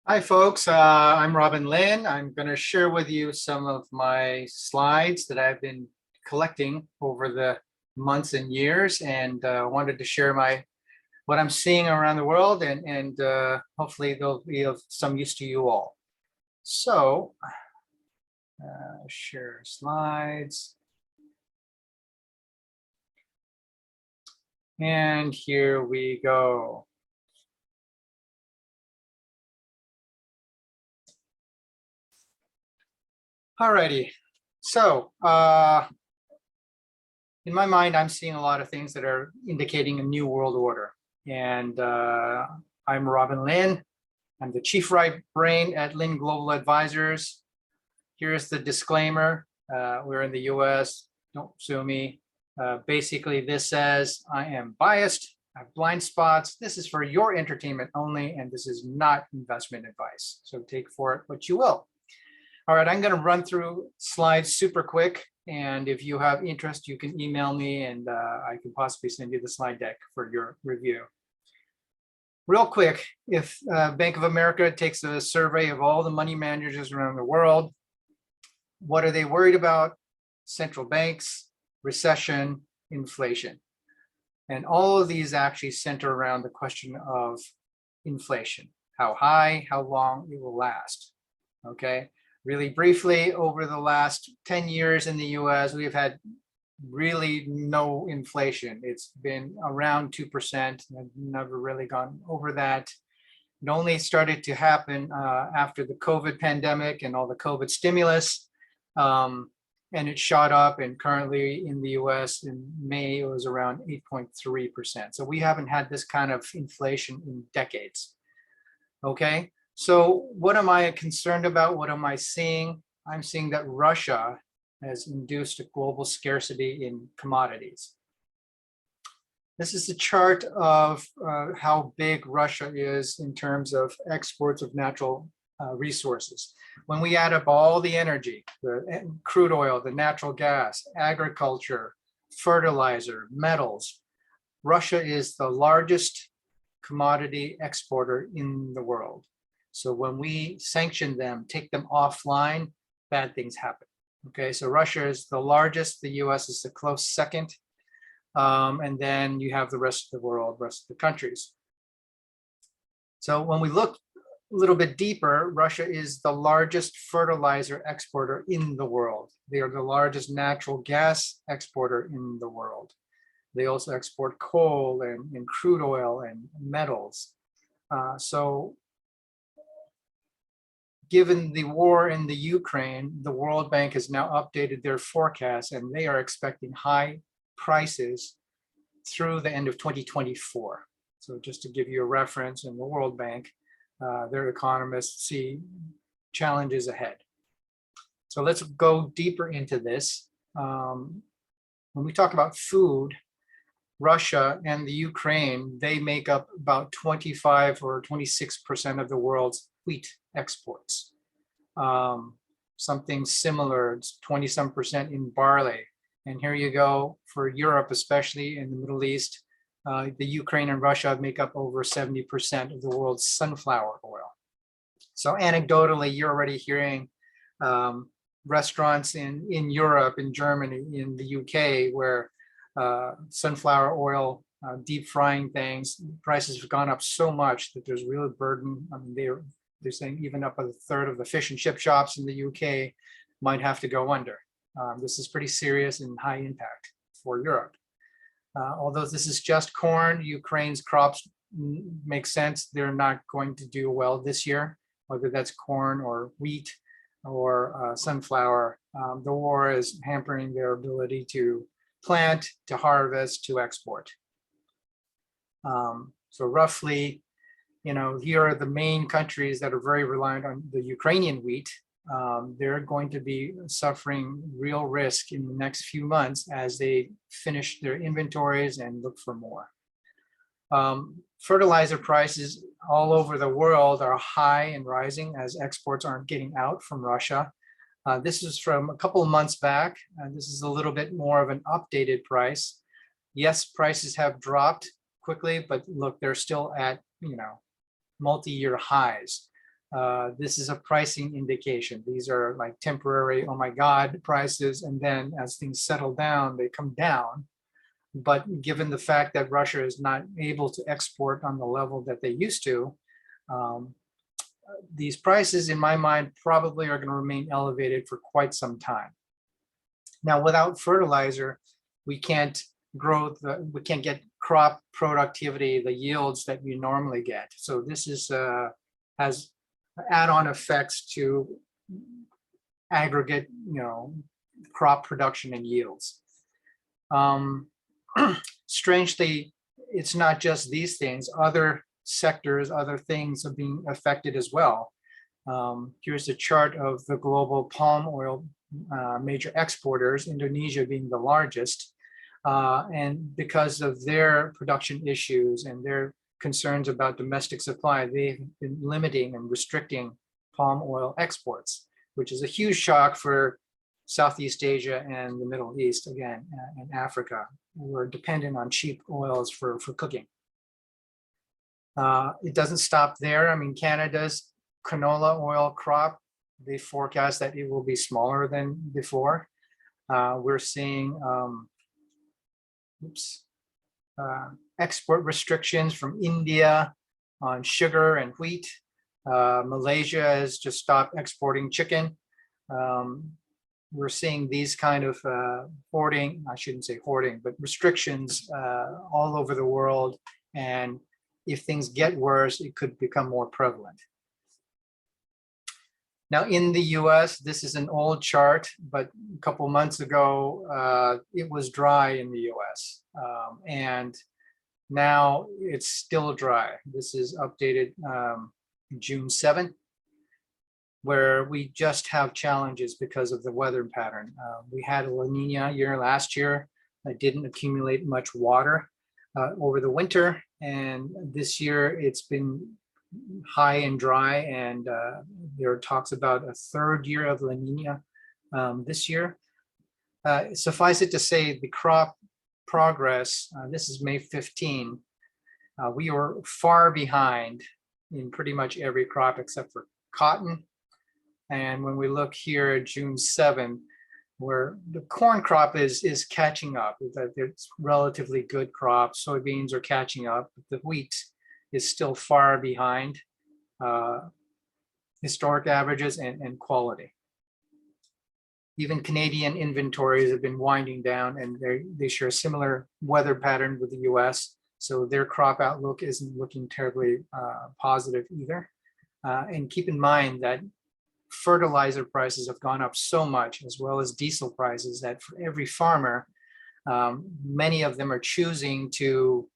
Hi, folks. I'm Robin Lin. I'm going to share with you some of my slides that I've been collecting over the months and years, and wanted to share what I'm seeing around the world, and hopefully they'll be of some use to you all. So, share slides. And here we go. Alrighty, so in my mind, I'm seeing a lot of things that are indicating a new world order. And I'm Robin Lin. I'm the chief right brain at Lin Global Advisors. Here's the disclaimer. We're in the US, don't sue me. Basically, this says I am biased, I have blind spots. This is for your entertainment only, and this is not investment advice. So take for it what you will. All right, I'm going to run through slides super quick. And if you have interest, you can email me and I can possibly send you the slide deck for your review. Real quick, if Bank of America takes a survey of all the money managers around the world, what are they worried about? Central banks, recession, inflation. And all of these actually center around the question of inflation. How high, how long it will last, okay? Really briefly, over the last 10 years in the US, we've had really no inflation. It's been around 2%, never really gone over that. It only started to happen after the COVID pandemic and all the COVID stimulus, and it shot up, and currently in the US in May, it was around 8.3%. So we haven't had this kind of inflation in decades, okay? So what am I concerned about? What am I seeing? I'm seeing that Russia has induced a global scarcity in commodities. This is a chart of how big Russia is in terms of exports of natural resources. When we add up all the energy, the crude oil, the natural gas, agriculture, fertilizer, metals, Russia is the largest commodity exporter in the world. So when we sanction them, take them offline, bad things happen. Okay, so Russia is the largest, the US is the close second, and then you have the rest of the world, rest of the countries. So when we look a little bit deeper, Russia is the largest fertilizer exporter in the world. They are the largest natural gas exporter in the world. They also export coal and crude oil and metals. So given the war in the Ukraine, the World Bank has now updated their forecast, and they are expecting high prices through the end of 2024. So just to give you a reference, in the World Bank, their economists see challenges ahead. So let's go deeper into this. When we talk about food, Russia and the Ukraine, they make up about 25 or 26% of the world's wheat exports. Something similar, 20-some% in barley. And here you go for Europe, especially in the Middle East, the Ukraine and Russia make up over 70% of the world's sunflower oil. So anecdotally, you're already hearing restaurants in Europe, in Germany, in the UK, where sunflower oil, deep frying things, prices have gone up so much that there's real burden. I mean, they're saying even up a third of the fish and chip shops in the UK might have to go under. This is pretty serious and high impact for Europe. Although this is just corn, Ukraine's crops make sense. They're not going to do well this year, whether that's corn or wheat or sunflower. The war is hampering their ability to plant, to harvest, to export. So roughly, here are the main countries that are very reliant on the Ukrainian wheat. They're going to be suffering real risk in the next few months as they finish their inventories and look for more. Fertilizer prices all over the world are high and rising as exports aren't getting out from Russia. This is from a couple of months back. This is a little bit more of an updated price. Yes, prices have dropped quickly, but look, they're still at multi-year highs. This is a pricing indication. These are like temporary, oh my God, prices. And then as things settle down, they come down. But given the fact that Russia is not able to export on the level that they used to, um, these prices, in my mind, probably are going to remain elevated for quite some time. Now, without fertilizer, we can't we can't get crop productivity, the yields that you normally get. So this is has add-on effects to aggregate, crop production and yields. Strangely, it's not just these things. Other sectors, other things are being affected as well. Here's a chart of the global palm oil major exporters, Indonesia being the largest. And because of their production issues and their concerns about domestic supply, they've been limiting and restricting palm oil exports, which is a huge shock for Southeast Asia and the Middle East, again, and Africa. We're dependent on cheap oils for cooking. It doesn't stop there. I mean, Canada's canola oil crop, they forecast that it will be smaller than before. We're seeing export restrictions from India on sugar and wheat. Malaysia has just stopped exporting chicken. We're seeing these kind of hoarding, I shouldn't say hoarding, but restrictions all over the world. And if things get worse, it could become more prevalent. Now in the US, this is an old chart, but a couple months ago, it was dry in the US. And now it's still dry. This is updated June 7th, where we just have challenges because of the weather pattern. We had a La Nina year last year that didn't accumulate much water over the winter. And this year it's been high and dry, and there are talks about a third year of La Nina this year. Suffice it to say, the crop progress, this is May 15, we were far behind in pretty much every crop except for cotton. And when we look here at June 7, where the corn crop is catching up, it's relatively good crop, soybeans are catching up, but the wheat is still far behind historic averages and quality. Even Canadian inventories have been winding down, and they share a similar weather pattern with the US. So their crop outlook isn't looking terribly positive either. And keep in mind that fertilizer prices have gone up so much, as well as diesel prices, that for every farmer, many of them are choosing to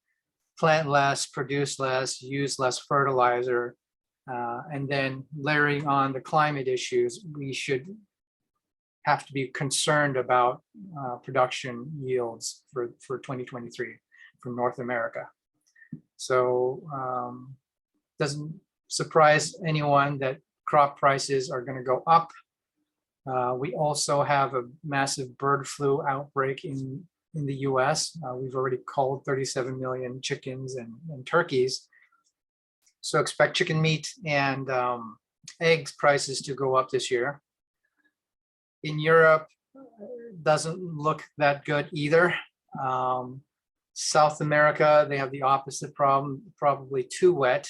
plant less, produce less, use less fertilizer, and then layering on the climate issues, we should have to be concerned about production yields for 2023 from North America. So doesn't surprise anyone that crop prices are going to go up. We also have a massive bird flu outbreak in the US. We've already culled 37 million chickens and turkeys. So expect chicken meat and eggs prices to go up this year. In Europe, doesn't look that good either. South America, they have the opposite problem, probably too wet.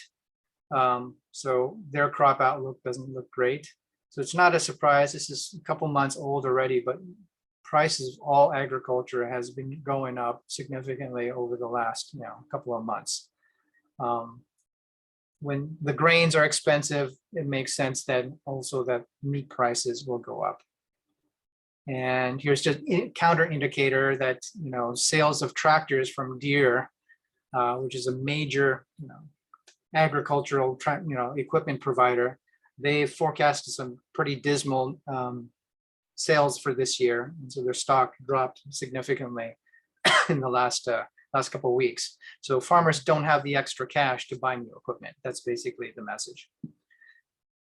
So their crop outlook doesn't look great. So it's not a surprise. This is a couple months old already, but prices of all agriculture has been going up significantly over the last couple of months. When the grains are expensive, it makes sense that also that meat prices will go up. And here's just a counter indicator that sales of tractors from Deere, which is a major agricultural equipment provider, they forecasted some pretty dismal sales for this year, and so their stock dropped significantly in the last couple of weeks. So farmers don't have the extra cash to buy new equipment. That's basically the message.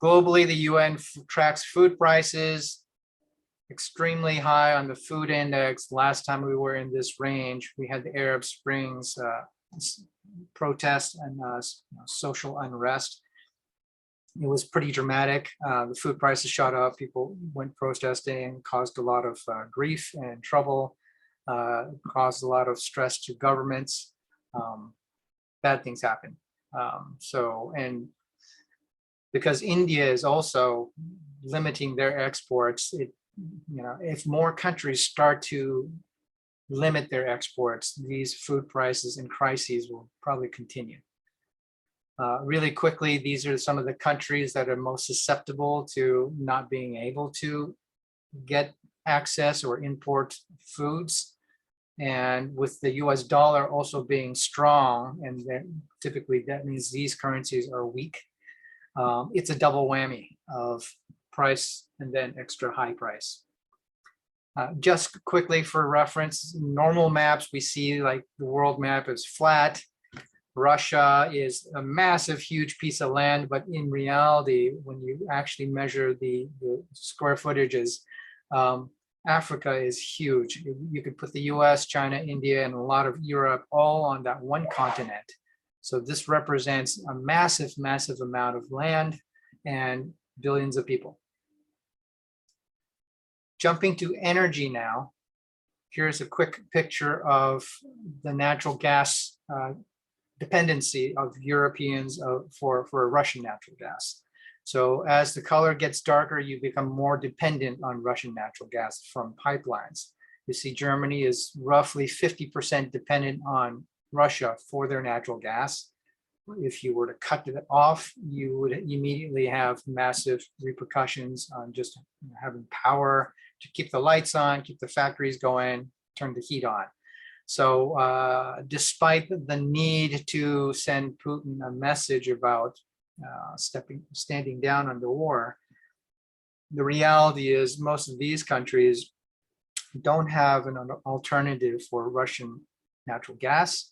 Globally, the UN tracks food prices extremely high on the food index. Last time we were in this range, we had the Arab Springs protests and social unrest. It was pretty dramatic. The food prices shot up. People went protesting, caused a lot of grief and trouble, caused a lot of stress to governments. Bad things happen. And because India is also limiting their exports, if more countries start to limit their exports, these food prices and crises will probably continue. Really quickly, these are some of the countries that are most susceptible to not being able to get access or import foods. And with the US dollar also being strong, and then typically that means these currencies are weak, it's a double whammy of price and then extra high price. Just quickly for reference, normal maps, we see like the world map is flat. Russia is a massive, huge piece of land, but in reality, when you actually measure the square footages, Africa is huge. You could put the US, China, India, and a lot of Europe all on that one continent. So this represents a massive, massive amount of land and billions of people. Jumping to energy now, here's a quick picture of the natural gas dependency of Europeans for Russian natural gas. So as the color gets darker, you become more dependent on Russian natural gas from pipelines. You see Germany is roughly 50% dependent on Russia for their natural gas. If you were to cut it off, you would immediately have massive repercussions on just having power to keep the lights on, keep the factories going, turn the heat on. So despite the need to send Putin a message about standing down on the war, the reality is most of these countries don't have an alternative for Russian natural gas.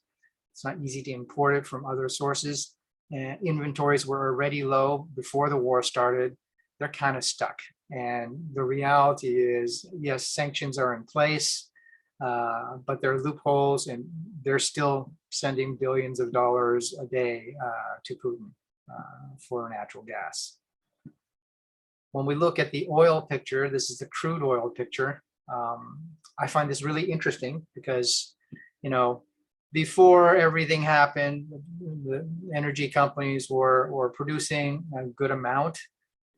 It's not easy to import it from other sources. And inventories were already low before the war started. They're kind of stuck. And the reality is, yes, sanctions are in place, but there are loopholes, and they're still sending billions of dollars a day to Putin for natural gas. When we look at the oil picture, this is the crude oil picture. I find this really interesting because, before everything happened, the energy companies were producing a good amount.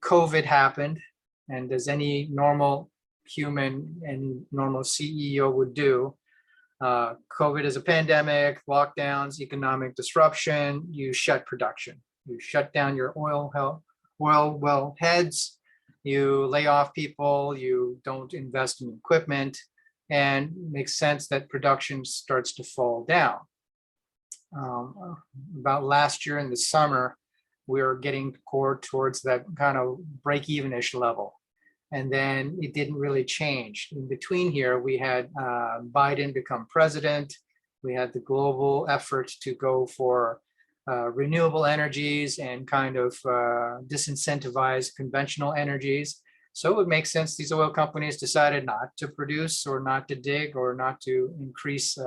COVID happened, and as any normal human and normal CEO would do, COVID is a pandemic, lockdowns, economic disruption, you shut production. You shut down your oil well heads, you lay off people, you don't invest in equipment, and it makes sense that production starts to fall down. About last year in the summer, we were getting towards that kind of break-even-ish level. And then it didn't really change. In between here, we had Biden become president. We had the global effort to go for renewable energies and kind of disincentivize conventional energies. So it would make sense these oil companies decided not to produce or not to dig or not to increase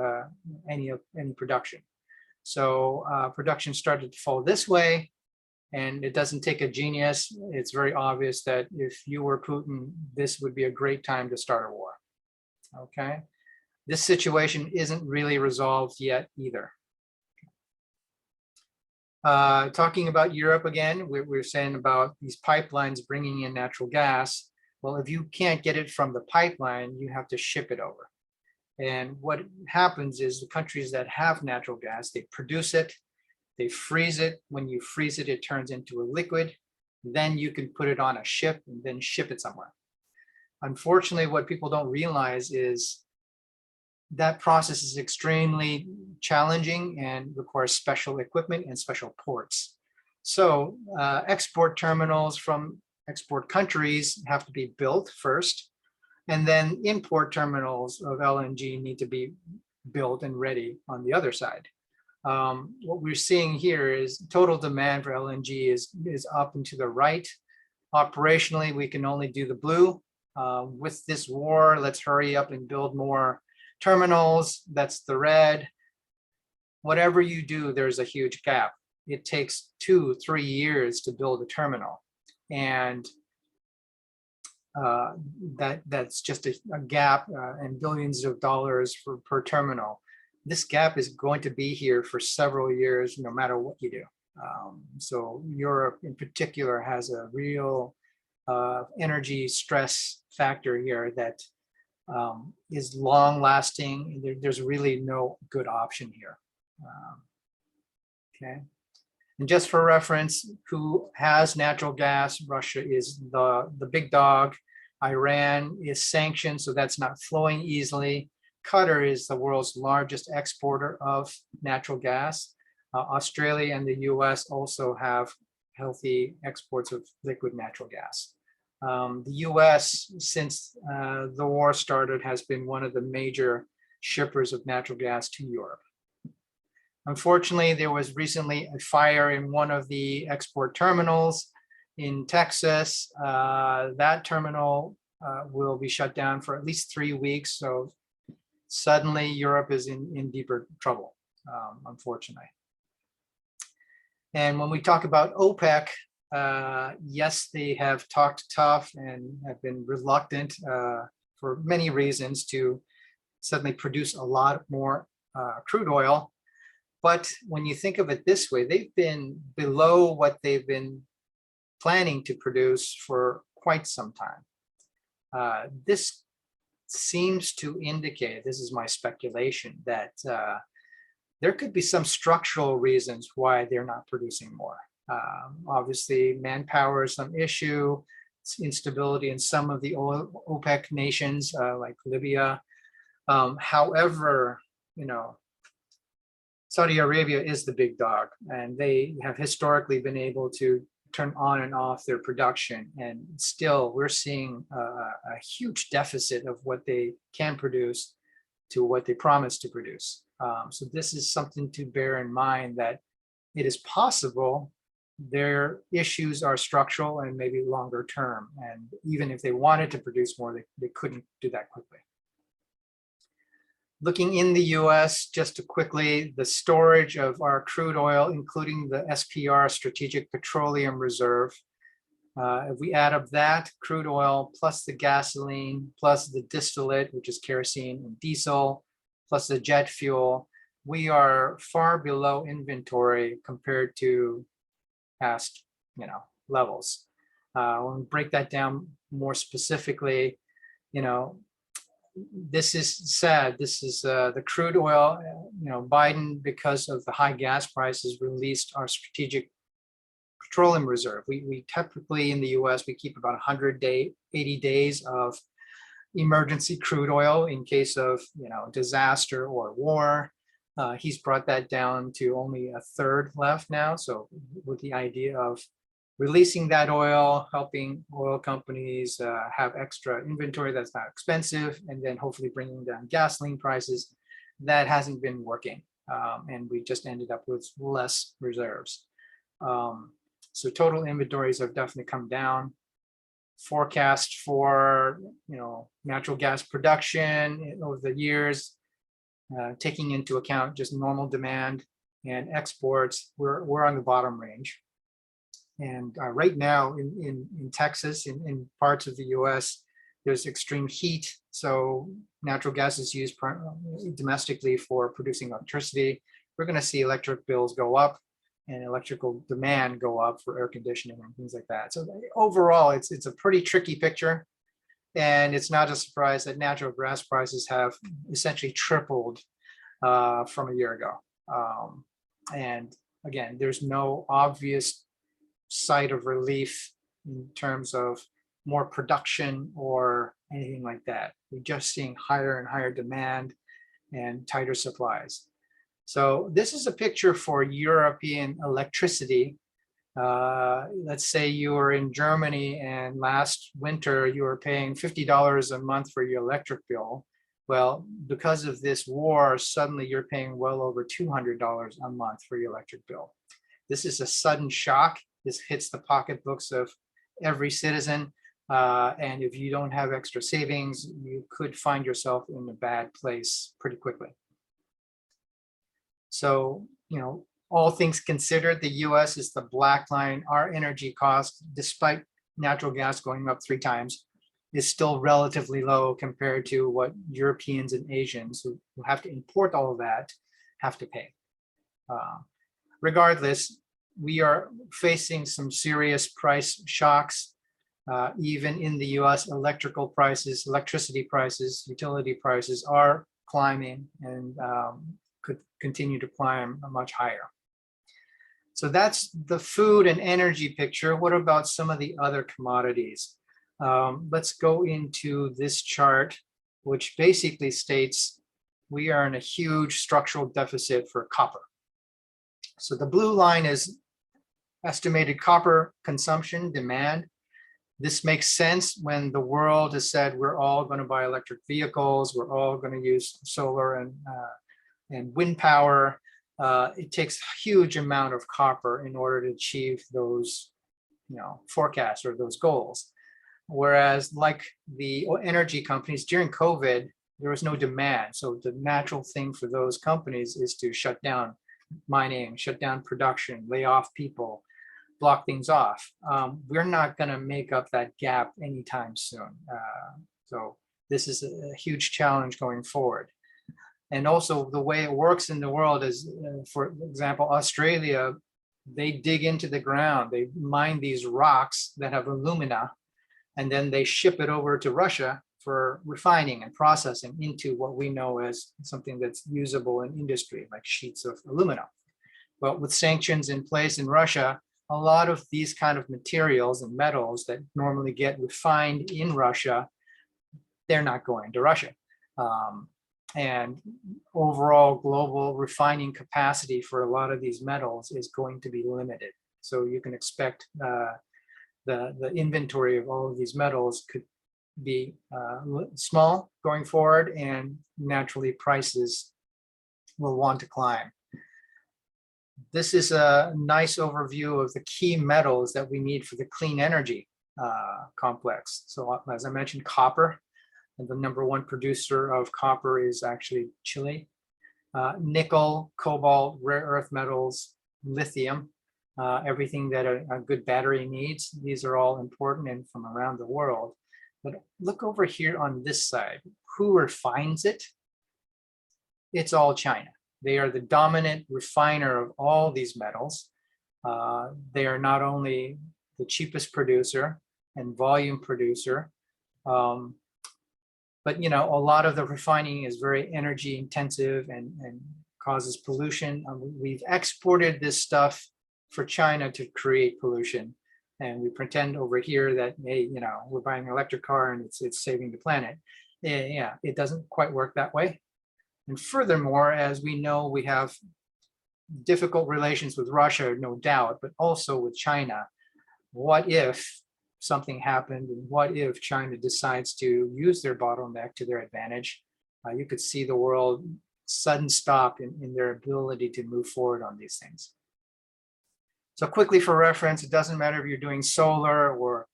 any production. So production started to fall this way. And it doesn't take a genius. It's very obvious that if you were Putin, this would be a great time to start a war. Okay. This situation isn't really resolved yet either. Talking about Europe again, we're saying about these pipelines bringing in natural gas. Well, if you can't get it from the pipeline, you have to ship it over. And what happens is the countries that have natural gas, they produce it, they freeze it. When you freeze it, it turns into a liquid. Then you can put it on a ship and then ship it somewhere. Unfortunately, what people don't realize is that process is extremely challenging and requires special equipment and special ports. So export terminals from export countries have to be built first, and then import terminals of LNG need to be built and ready on the other side. What we're seeing here is total demand for LNG is up and to the right. Operationally, we can only do the blue. With this war, let's hurry up and build more terminals. That's the red. Whatever you do, there's a huge gap. it takes 2-3 years to build a terminal. And that's just a gap and billions of dollars per terminal. This gap is going to be here for several years, no matter what you do. So Europe in particular has a real energy stress factor here that is long lasting. There's really no good option here. Okay. And just for reference, who has natural gas? Russia is the big dog. Iran is sanctioned, so that's not flowing easily. Qatar is the world's largest exporter of natural gas. Australia and the US also have healthy exports of liquid natural gas. The US, since the war started, has been one of the major shippers of natural gas to Europe. Unfortunately, there was recently a fire in one of the export terminals in Texas. That terminal will be shut down for at least 3 weeks. So suddenly Europe is in deeper trouble, unfortunately. And when we talk about OPEC, yes, they have talked tough and have been reluctant for many reasons to suddenly produce a lot more crude oil. But when you think of it this way, they've been below what they've been planning to produce for quite some time. This seems to indicate, this is my speculation, that there could be some structural reasons why they're not producing more. Obviously, manpower is some issue, instability in some of the OPEC nations like Libya. However, Saudi Arabia is the big dog, and they have historically been able to turn on and off their production. And still, we're seeing a huge deficit of what they can produce to what they promised to produce. So this is something to bear in mind, that it is possible their issues are structural and maybe longer term. And even if they wanted to produce more, they couldn't do that quickly. Looking in the US, just to quickly, the storage of our crude oil, including the SPR, Strategic Petroleum Reserve. If we add up that crude oil plus the gasoline, plus the distillate, which is kerosene and diesel, plus the jet fuel, we are far below inventory compared to past levels. When we break that down more specifically, this is sad. This is the crude oil. Biden, because of the high gas prices, released our Strategic Petroleum Reserve. We typically in the US, we keep about 180 days of emergency crude oil in case of disaster or war. He's brought that down to only a third left now. So with the idea of releasing that oil, helping oil companies have extra inventory that's not expensive, and then hopefully bringing down gasoline prices, that hasn't been working. And we just ended up with less reserves. So total inventories have definitely come down. Forecast for natural gas production over the years, taking into account just normal demand and exports, we're on the bottom range. And right now in Texas, in parts of the US, there's extreme heat. So natural gas is used domestically for producing electricity. We're going to see electric bills go up and electrical demand go up for air conditioning and things like that. So overall, it's a pretty tricky picture. And it's not a surprise that natural gas prices have essentially tripled from a year ago. And again, there's no obvious sight of relief in terms of more production or anything like that. We're just seeing higher and higher demand and tighter supplies. So this is a picture for European electricity. Let's say you were in Germany and last winter you were paying $50 a month for your electric bill. Well, because of this war, suddenly you're paying well over $200 a month for your electric bill. This is a sudden shock. This hits the pocketbooks of every citizen. And if you don't have extra savings, you could find yourself in a bad place pretty quickly. So, all things considered, the US is the black line. Our energy cost, despite natural gas going up 3 times, is still relatively low compared to what Europeans and Asians who have to import all of that have to pay. Regardless, we are facing some serious price shocks. Even in the US, electricity prices, utility prices are climbing and could continue to climb much higher. So that's the food and energy picture. What about some of the other commodities? Let's go into this chart, which basically states we are in a huge structural deficit for copper. So the blue line is estimated copper consumption demand. This makes sense when the world has said we're all going to buy electric vehicles, we're all going to use solar and wind power. It takes a huge amount of copper in order to achieve those, forecasts or those goals. Whereas like the energy companies during COVID, there was no demand. So the natural thing for those companies is to shut down mining, shut down production, lay off people, block things off. We're not going to make up that gap anytime soon. So this is a huge challenge going forward. And also the way it works in the world is, for example, Australia, they dig into the ground, they mine these rocks that have alumina, and then they ship it over to Russia for refining and processing into what we know as something that's usable in industry, like sheets of aluminum. But with sanctions in place in Russia, a lot of these kind of materials and metals that normally get refined in Russia, they're not going to Russia. And overall global refining capacity for a lot of these metals is going to be limited. So you can expect the inventory of all of these metals could be small going forward, and naturally prices will want to climb. This is a nice overview of the key metals that we need for the clean energy complex. So as I mentioned, copper, and the #1 producer of copper is actually Chile. Nickel, cobalt, rare earth metals, lithium, everything that a good battery needs. These are all important and from around the world. But look over here on this side. Who refines it? It's all China. They are the dominant refiner of all these metals. They are not only the cheapest producer and volume producer, but a lot of the refining is very energy intensive and causes pollution. We've exported this stuff for China to create pollution, and we pretend over here that, hey, we're buying an electric car and it's saving the planet. Yeah, it doesn't quite work that way. And furthermore, as we know, we have difficult relations with Russia, no doubt, but also with China. What if something happened, and what if China decides to use their bottleneck to their advantage? You could see the world sudden stop in their ability to move forward on these things. So quickly for reference, it doesn't matter if you're doing solar or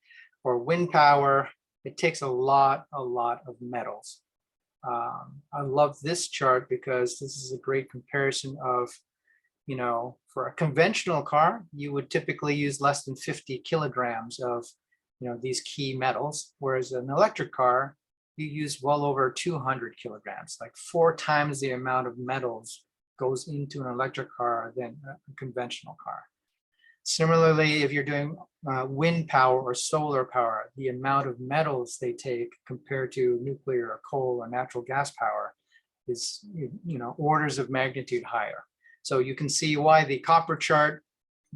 wind power, it takes a lot of metals. I love this chart because this is a great comparison of, for a conventional car, you would typically use less than 50 kilograms of, these key metals, whereas an electric car, you use well over 200 kilograms, like 4 times the amount of metals goes into an electric car than a conventional car. Similarly, if you're doing wind power or solar power, the amount of metals they take compared to nuclear or coal or natural gas power is, orders of magnitude higher. So you can see why the copper chart,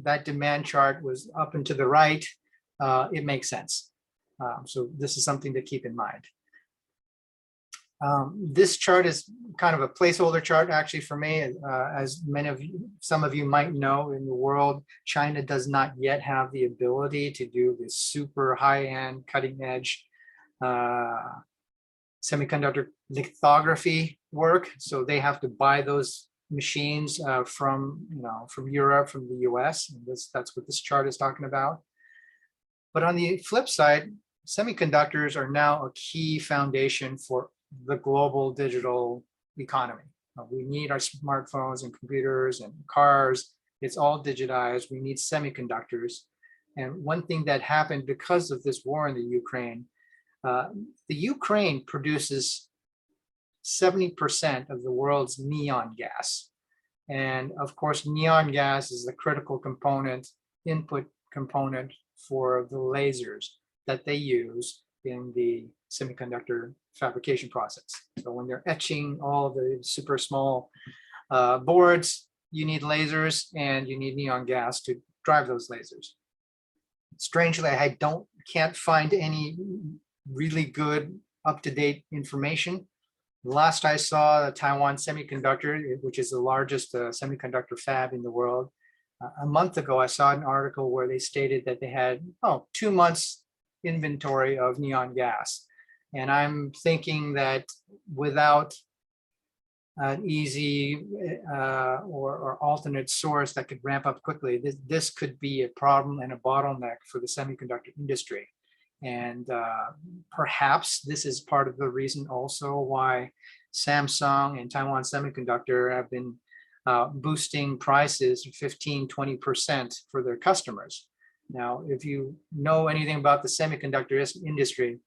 that demand chart was up and to the right. It makes sense. So this is something to keep in mind. This chart is kind of a placeholder chart actually for me. As some of you might know, in the world, China does not yet have the ability to do this super high-end, cutting-edge semiconductor lithography work. So they have to buy those machines from Europe, from the US. And that's what this chart is talking about. But on the flip side, semiconductors are now a key foundation for the global digital economy. We need our smartphones and computers and cars It's all digitized. We need semiconductors. And one thing that happened because of this war in the Ukraine, the Ukraine produces 70% of the world's neon gas. And of course, neon gas is the critical component, input component for the lasers that they use in the semiconductor fabrication process. So when they're etching all the super small boards, you need lasers and you need neon gas to drive those lasers. Strangely, I can't find any really good up-to-date information. Last I saw, the Taiwan Semiconductor, which is the largest semiconductor fab in the world, a month ago, I saw an article where they stated that they had 2 months inventory of neon gas. And I'm thinking that without an easy or alternate source that could ramp up quickly, this could be a problem and a bottleneck for the semiconductor industry. And perhaps this is part of the reason also why Samsung and Taiwan Semiconductor have been boosting prices 15-20% for their customers. Now, if you know anything about the semiconductor industry,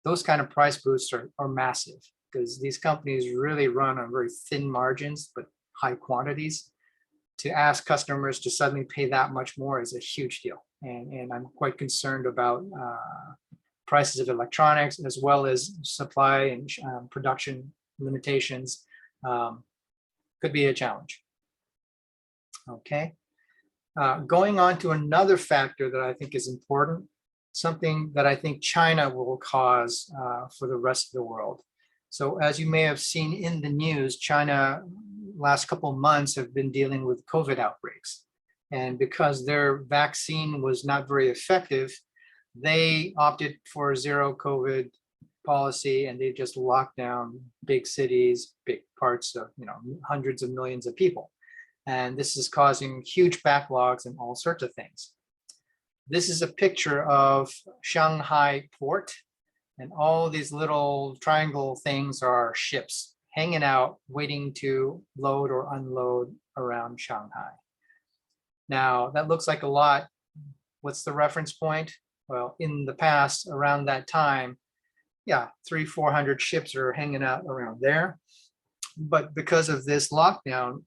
those kind of price boosts are massive, because these companies really run on very thin margins, but high quantities. To ask customers to suddenly pay that much more is a huge deal. And I'm quite concerned about prices of electronics, as well as supply and production limitations. Could be a challenge. Okay. Going on to another factor that I think is important, something that I think China will cause for the rest of the world. So as you may have seen in the news, China last couple of months have been dealing with COVID outbreaks. And because their vaccine was not very effective, they opted for a zero COVID policy, and they just locked down big cities, big parts of, hundreds of millions of people. And this is causing huge backlogs and all sorts of things. This is a picture of Shanghai port, and all these little triangle things are ships hanging out, waiting to load or unload around Shanghai. Now, that looks like a lot. What's the reference point? Well, in the past, around that time, 300-400 ships are hanging out around there. But because of this lockdown,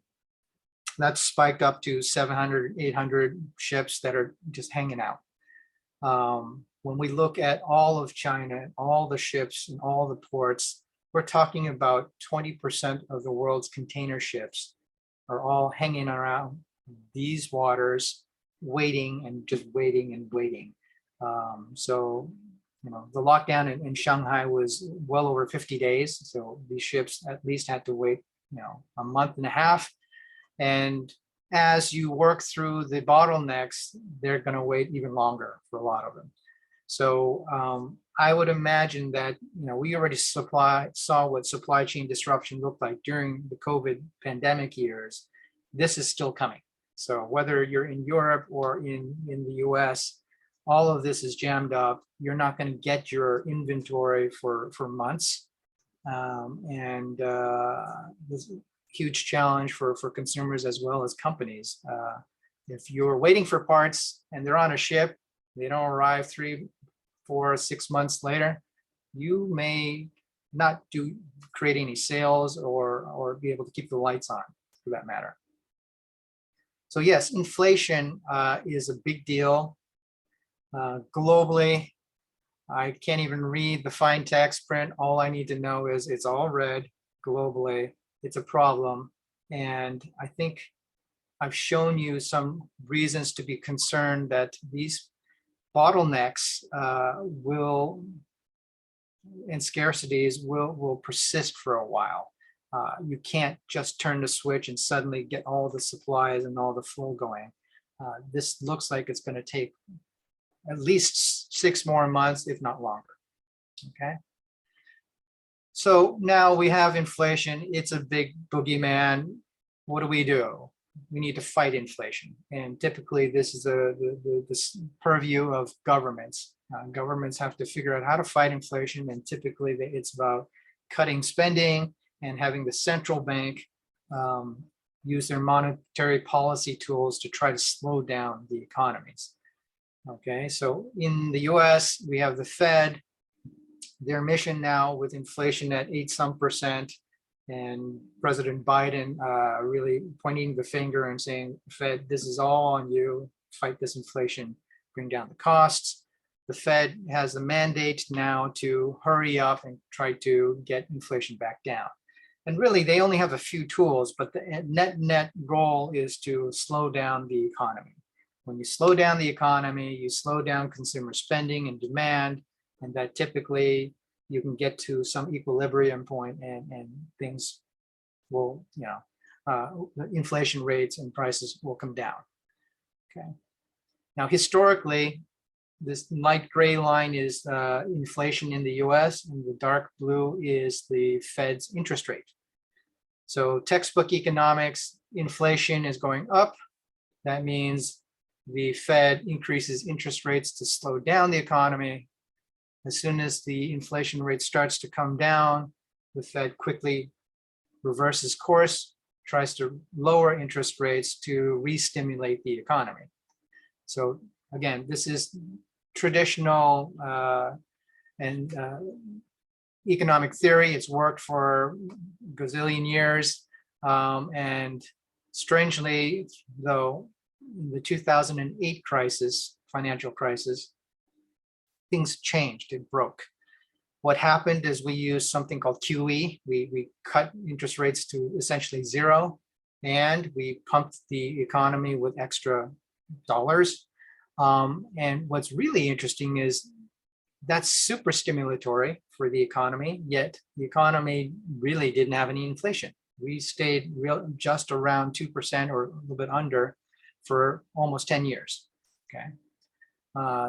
that's spiked up to 700-800 ships that are just hanging out. When we look at all of China, all the ships and all the ports, we're talking about 20% of the world's container ships are all hanging around these waters, waiting and just waiting and waiting. So, the lockdown in Shanghai was well over 50 days. So these ships at least had to wait, a month and a half. And as you work through the bottlenecks, they're going to wait even longer for a lot of them. So I would imagine that, we already saw what supply chain disruption looked like during the COVID pandemic years. This is still coming. So whether you're in Europe or in the US, all of this is jammed up. You're not going to get your inventory for months. And this is a huge challenge for consumers as well as companies. If you're waiting for parts and they're on a ship, they don't arrive 3, 4, 6 months later, you may not create any sales or be able to keep the lights on, for that matter. So yes, inflation is a big deal globally. I can't even read the fine text print. All I need to know is it's all red globally. It's a problem. And I think I've shown you some reasons to be concerned that these bottlenecks and scarcities will persist for a while. You can't just turn the switch and suddenly get all the supplies and all the flow going. This looks like it's going to take at least 6 more months, if not longer. Okay. So now we have inflation. It's a big boogeyman. What do? We need to fight inflation. And typically this is the purview of governments. Governments have to figure out how to fight inflation. And typically it's about cutting spending and having the central bank use their monetary policy tools to try to slow down the economies. Okay, so in the US, we have the Fed. Their mission now with inflation at 8% and President Biden really pointing the finger and saying, Fed, this is all on you, fight this inflation, bring down the costs. The Fed has the mandate now to hurry up and try to get inflation back down. And really, they only have a few tools, but the net goal is to slow down the economy. When you slow down the economy, you slow down consumer spending and demand, and that typically you can get to some equilibrium point and things will, inflation rates and prices will come down. Okay. Now, historically, this light gray line is inflation in the US, and the dark blue is the Fed's interest rate. So textbook economics, inflation is going up. That means the Fed increases interest rates to slow down the economy. As soon as the inflation rate starts to come down, the Fed quickly reverses course, tries to lower interest rates to re-stimulate the economy. So again, this is traditional economic theory. It's worked for a gazillion years. And strangely, though, in the 2008 crisis, financial crisis, things changed, it broke. What happened is we used something called QE. We cut interest rates to essentially zero, and we pumped the economy with extra dollars. And what's really interesting is that's super stimulatory for the economy, yet the economy really didn't have any inflation. We stayed just around 2% or a little bit under for almost 10 years, okay?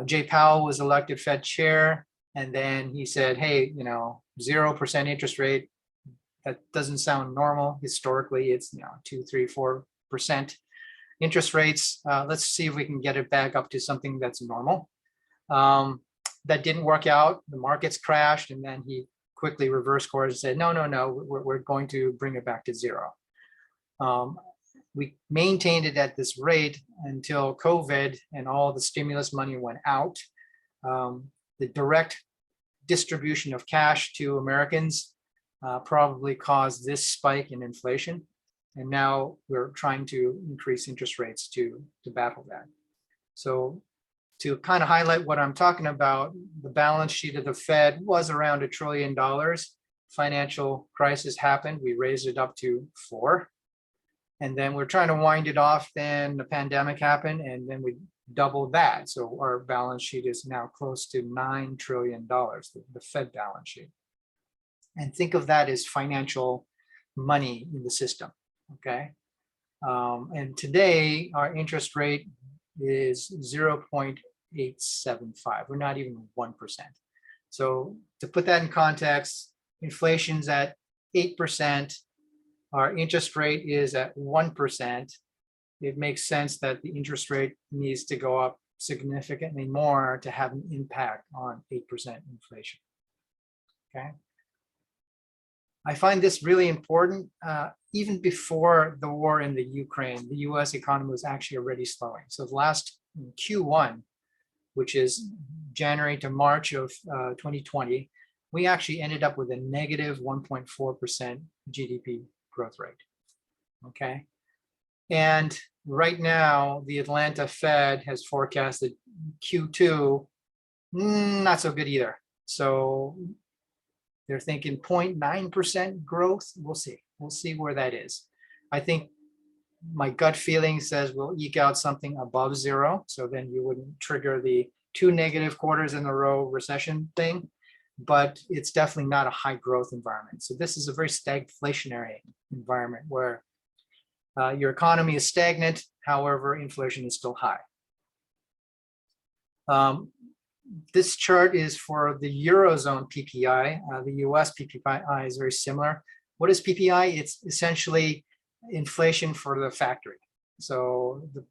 Jay Powell was elected Fed chair, and then he said, hey, 0% interest rate, that doesn't sound normal. Historically, it's 2, 3, 4% interest rates. Let's see if we can get it back up to something that's normal. That didn't work out. The markets crashed, and then he quickly reversed course and said, no, we're going to bring it back to zero. We maintained it at this rate until COVID and all the stimulus money went out. The direct distribution of cash to Americans probably caused this spike in inflation. And now we're trying to increase interest rates to battle that. So to kind of highlight what I'm talking about, the balance sheet of the Fed was around $1 trillion. Financial crisis happened. We raised it up to 4. And then we're trying to wind it off. Then the pandemic happened, and then we doubled that. So our balance sheet is now close to $9 trillion, the Fed balance sheet. And think of that as financial money in the system, okay? And today, our interest rate is 0.875. We're not even 1%. So to put that in context, inflation's at 8%. Our interest rate is at 1%. It makes sense that the interest rate needs to go up significantly more to have an impact on 8% inflation, okay? I find this really important. Even before the war in the Ukraine, the US economy was actually already slowing. So the last Q1, which is January to March of 2020, we actually ended up with a negative 1.4% GDP growth rate, okay? And right now, the Atlanta Fed has forecasted Q2, not so good either. So they're thinking 0.9% growth. We'll see. We'll see where that is. I think my gut feeling says we'll eke out something above 0. So then you wouldn't trigger the 2 negative quarters in a row recession thing, but it's definitely not a high growth environment. So this is a very stagflationary environment where your economy is stagnant, however, inflation is still high. This chart is for the Eurozone PPI. The US PPI is very similar. What is PPI? It's essentially inflation for the factory. So the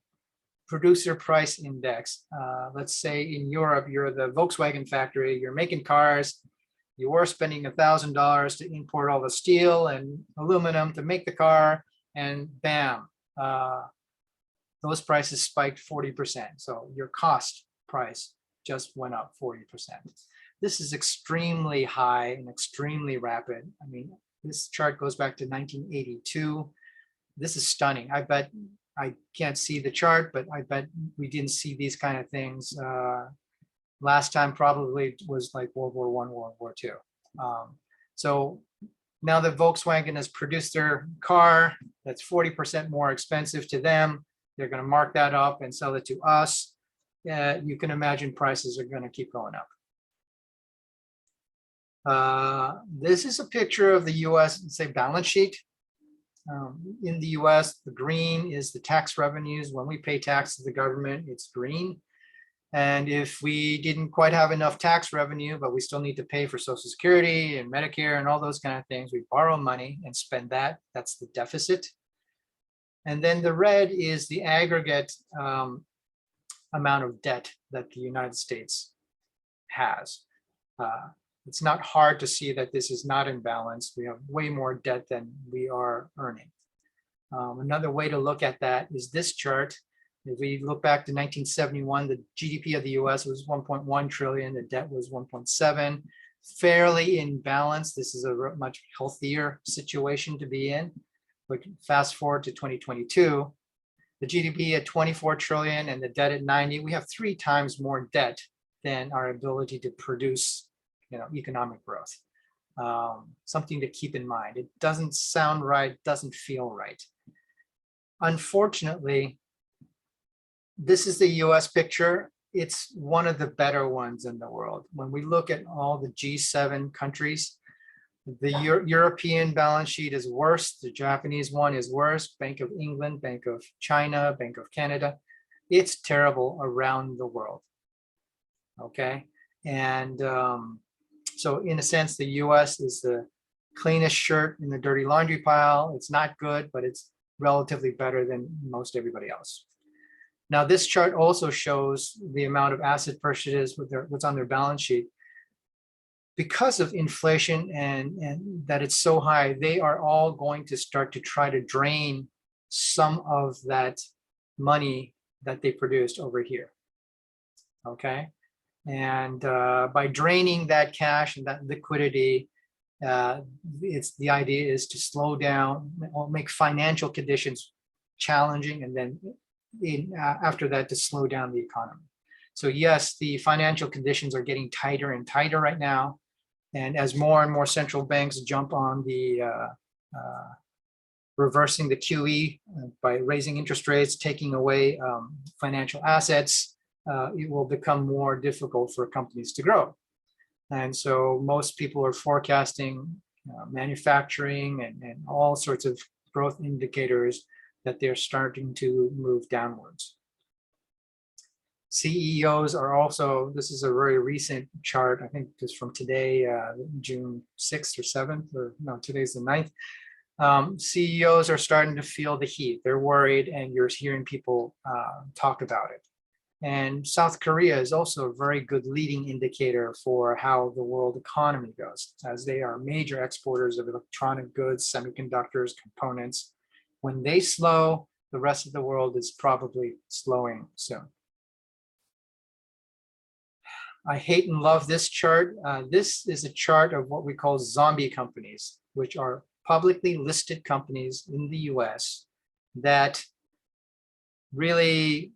producer price index, let's say in Europe, you're the Volkswagen factory, you're making cars, you are spending $1,000 to import all the steel and aluminum to make the car, and bam, those prices spiked 40%. So your cost price just went up 40%. This is extremely high and extremely rapid. I mean, this chart goes back to 1982. This is stunning. I bet, I can't see the chart, but I bet we didn't see these kind of things. Last time probably was like World War I, World War II. So now that Volkswagen has produced their car, that's 40% more expensive to them. They're going to mark that up and sell it to us. You can imagine prices are going to keep going up. This is a picture of the US, say, balance sheet. In the US, the green is the tax revenues. When we pay tax to the government, it's green. And if we didn't quite have enough tax revenue, but we still need to pay for Social Security and Medicare and all those kind of things, we borrow money and spend that. That's the deficit. And then the red is the aggregate amount of debt that the United States has. It's not hard to see that this is not in balance. We have way more debt than we are earning. Another way to look at that is this chart. If we look back to 1971, the GDP of the US was 1.1 trillion, the debt was 1.7, fairly in balance. This is a much healthier situation to be in. But fast forward to 2022, the GDP at 24 trillion and the debt at 90, we have 3 times more debt than our ability to produce, economic growth. Something to keep in mind. It doesn't sound right, doesn't feel right. Unfortunately, this is the US picture. It's one of the better ones in the world. When we look at all the G7 countries, the European balance sheet is worse. The Japanese one is worse. Bank of England, Bank of China, Bank of Canada. It's terrible around the world. Okay. And so in a sense, the US is the cleanest shirt in the dirty laundry pile. It's not good, but it's relatively better than most everybody else. Now, this chart also shows the amount of asset purchases with what's on their balance sheet. Because of inflation and that it's so high, they are all going to start to try to drain some of that money that they produced over here. Okay. And by draining that cash and that liquidity, the idea is to slow down or make financial conditions challenging, and then after that to slow down the economy. So yes, the financial conditions are getting tighter and tighter right now. And as more and more central banks jump on the reversing the QE by raising interest rates, taking away financial assets, it will become more difficult for companies to grow. And so most people are forecasting manufacturing and all sorts of growth indicators that they're starting to move downwards. CEOs are also, this is a very recent chart, I think it's from today, June 6th or 7th, or no, today's the 9th. CEOs are starting to feel the heat. They're worried, and you're hearing people talk about it. And South Korea is also a very good leading indicator for how the world economy goes, as they are major exporters of electronic goods, semiconductors, components. When they slow, the rest of the world is probably slowing soon. I hate and love this chart. This is a chart of what we call zombie companies, which are publicly listed companies in the US that really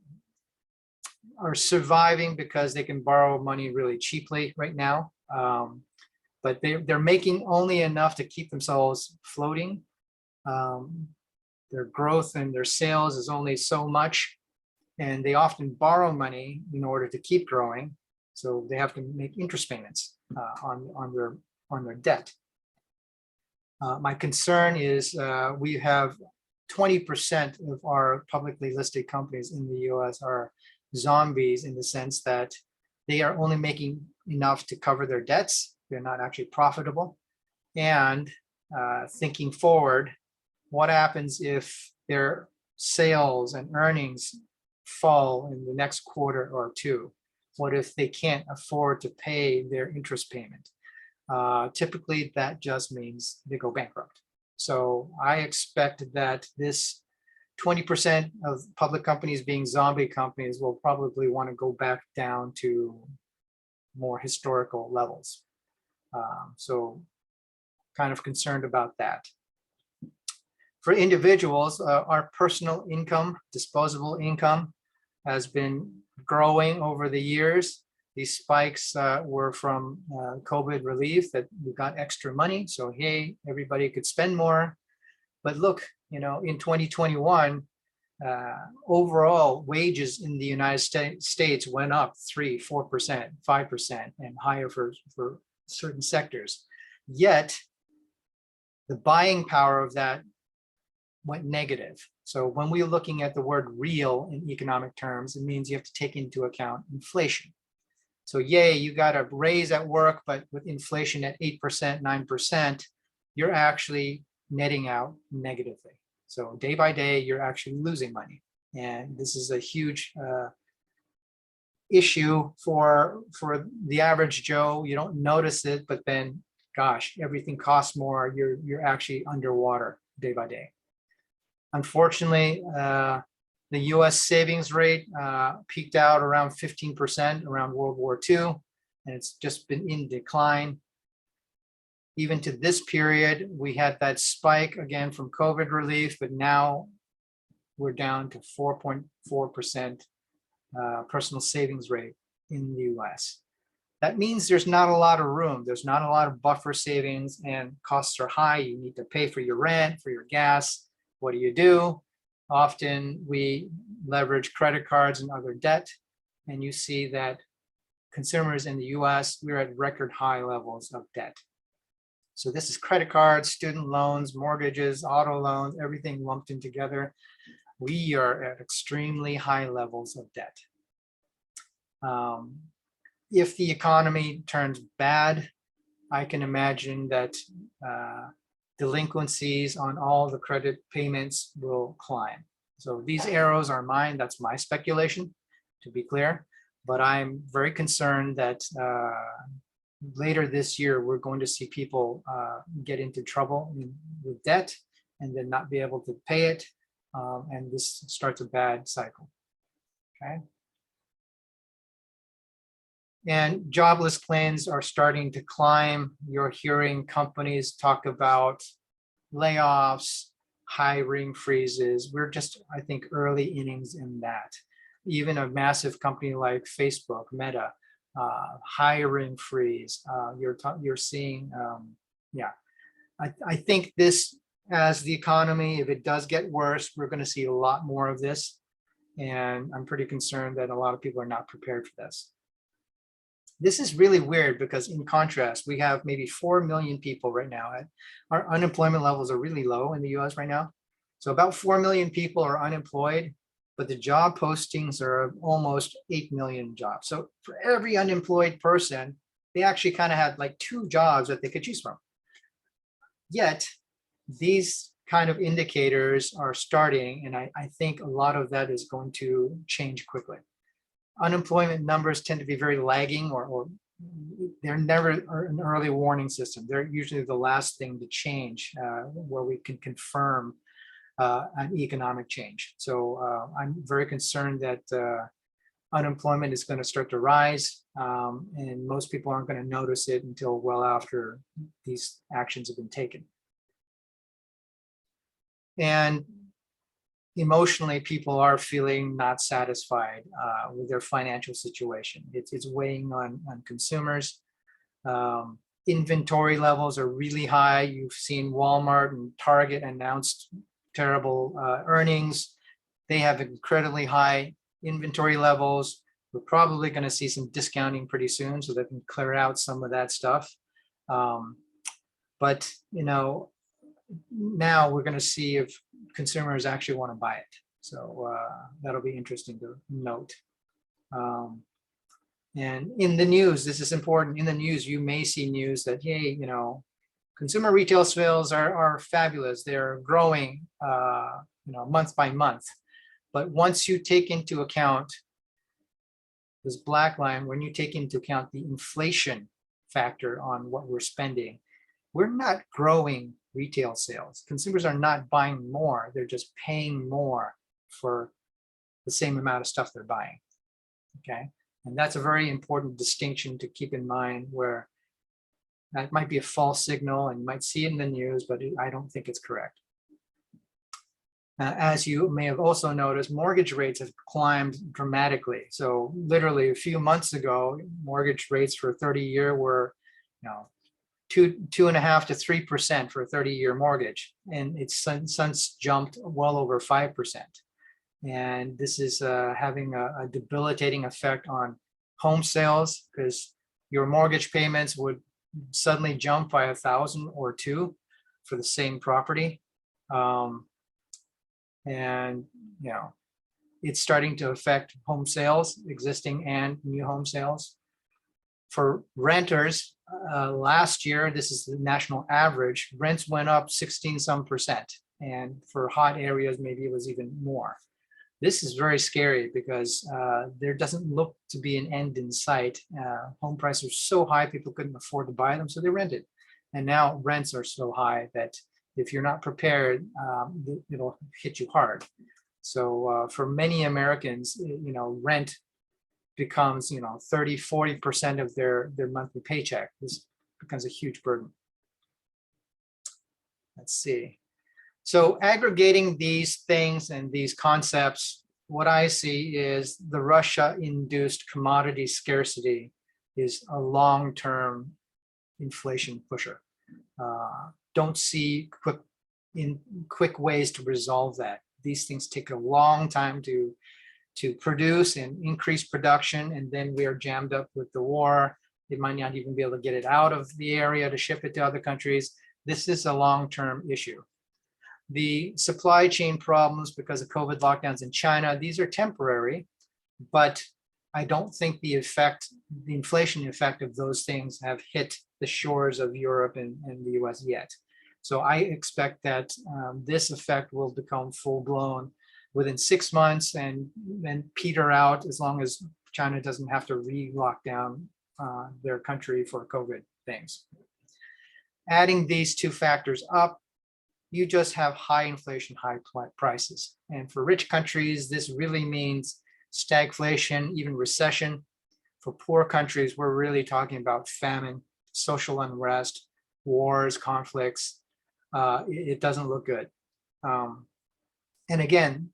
are surviving because they can borrow money really cheaply right now. But they're making only enough to keep themselves floating. Their growth and their sales is only so much, and they often borrow money in order to keep growing. So they have to make interest payments on their debt. My concern is we have 20% of our publicly listed companies in the US are zombies, in the sense that they are only making enough to cover their debts. They're not actually profitable. And thinking forward, what happens if their sales and earnings fall in the next quarter or two? What if they can't afford to pay their interest payment? Typically, that just means they go bankrupt. So I expect that this 20% of public companies being zombie companies will probably want to go back down to more historical levels. So kind of concerned about that. For individuals, our personal income, disposable income, has been growing over the years. These spikes were from COVID relief, that we got extra money. So, hey, everybody could spend more. But look, in 2021, overall wages in the United States went up 3%, 4%, 5%, and higher for certain sectors. Yet, the buying power of that went negative. So when we're looking at the word real in economic terms, it means you have to take into account inflation. So yay, you got a raise at work, but with inflation at 8%, 9%, you're actually netting out negatively. So day by day, you're actually losing money. And this is a huge issue for the average Joe. You don't notice it, but then, gosh, everything costs more. You're actually underwater day by day. Unfortunately, the US savings rate peaked out around 15% around World War II, and it's just been in decline. Even to this period, we had that spike again from COVID relief, but now we're down to 4.4% personal savings rate in the US. That means there's not a lot of room. There's not a lot of buffer savings, and costs are high. You need to pay for your rent, for your gas. What do? Often we leverage credit cards and other debt, and you see that consumers in the US, we're at record high levels of debt. So this is credit cards, student loans, mortgages, auto loans, everything lumped in together. We are at extremely high levels of debt. If the economy turns bad, I can imagine that delinquencies on all the credit payments will climb. So these arrows are mine. That's my speculation, to be clear. But I'm very concerned that later this year, we're going to see people get into trouble with debt and then not be able to pay it. And this starts a bad cycle. Okay. And jobless claims are starting to climb. You're hearing companies talk about layoffs, hiring freezes. We're just, I think, early innings in that. Even a massive company like Facebook, Meta, hiring freeze. You're seeing, yeah. I think this, as the economy, if it does get worse, we're going to see a lot more of this. And I'm pretty concerned that a lot of people are not prepared for this. This is really weird because, in contrast, we have maybe 4 million people right now. Our unemployment levels are really low in the US right now. So about 4 million people are unemployed, but the job postings are almost 8 million jobs. So for every unemployed person, they actually kind of had like 2 jobs that they could choose from. Yet these kind of indicators are starting, and I think a lot of that is going to change quickly. Unemployment numbers tend to be very lagging, or they're never an early warning system. They're usually the last thing to change, where we can confirm an economic change. So I'm very concerned that unemployment is going to start to rise, and most people aren't going to notice it until well after these actions have been taken. And emotionally, people are feeling not satisfied with their financial situation. It's weighing on consumers. Inventory levels are really high. You've seen Walmart and Target announced terrible earnings. They have incredibly high inventory levels. We're probably going to see some discounting pretty soon, so they can clear out some of that stuff. But now we're going to see if consumers actually want to buy it. So that'll be interesting to note. And in the news, this is important. In the news, you may see news that, hey, consumer retail sales are fabulous. They're growing, month by month. But once you take into account this black line, when you take into account the inflation factor on what we're spending, we're not growing retail sales. Consumers are not buying more. They're just paying more for the same amount of stuff they're buying. Okay. And that's a very important distinction to keep in mind, where that might be a false signal and you might see it in the news, but I don't think it's correct. As you may have also noticed, mortgage rates have climbed dramatically. So literally a few months ago, mortgage rates for a 30-year were, 2.5% to 3% for a 30-year mortgage, and it's since jumped well over 5%. And this is having a debilitating effect on home sales, because your mortgage payments would suddenly jump by 1,000 or 2 for the same property. And it's starting to affect home sales, existing and new home sales. For renters, last year, this is the national average, rents went up 16% and for hot areas, maybe it was even more. This is very scary because there doesn't look to be an end in sight. Home prices are so high, people couldn't afford to buy them, so they rented. And now rents are so high that if you're not prepared, it'll hit you hard. So for many Americans, rent becomes 30-40% of their monthly paycheck. This becomes a huge burden. Let's see. So aggregating these things and these concepts, what I see is the Russia-induced commodity scarcity is a long-term inflation pusher. Don't see quick ways to resolve that. These things take a long time to produce and increase production, and then we are jammed up with the war. They might not even be able to get it out of the area to ship it to other countries. This is a long-term issue. The supply chain problems because of COVID lockdowns in China, these are temporary, but I don't think the inflation effect of those things have hit the shores of Europe and the US yet. So I expect that this effect will become full-blown within 6 months and then peter out, as long as China doesn't have to re-lock down their country for COVID things. Adding these two factors up, you just have high inflation, high prices. And for rich countries, this really means stagflation, even recession. For poor countries, we're really talking about famine, social unrest, wars, conflicts. It doesn't look good. And again,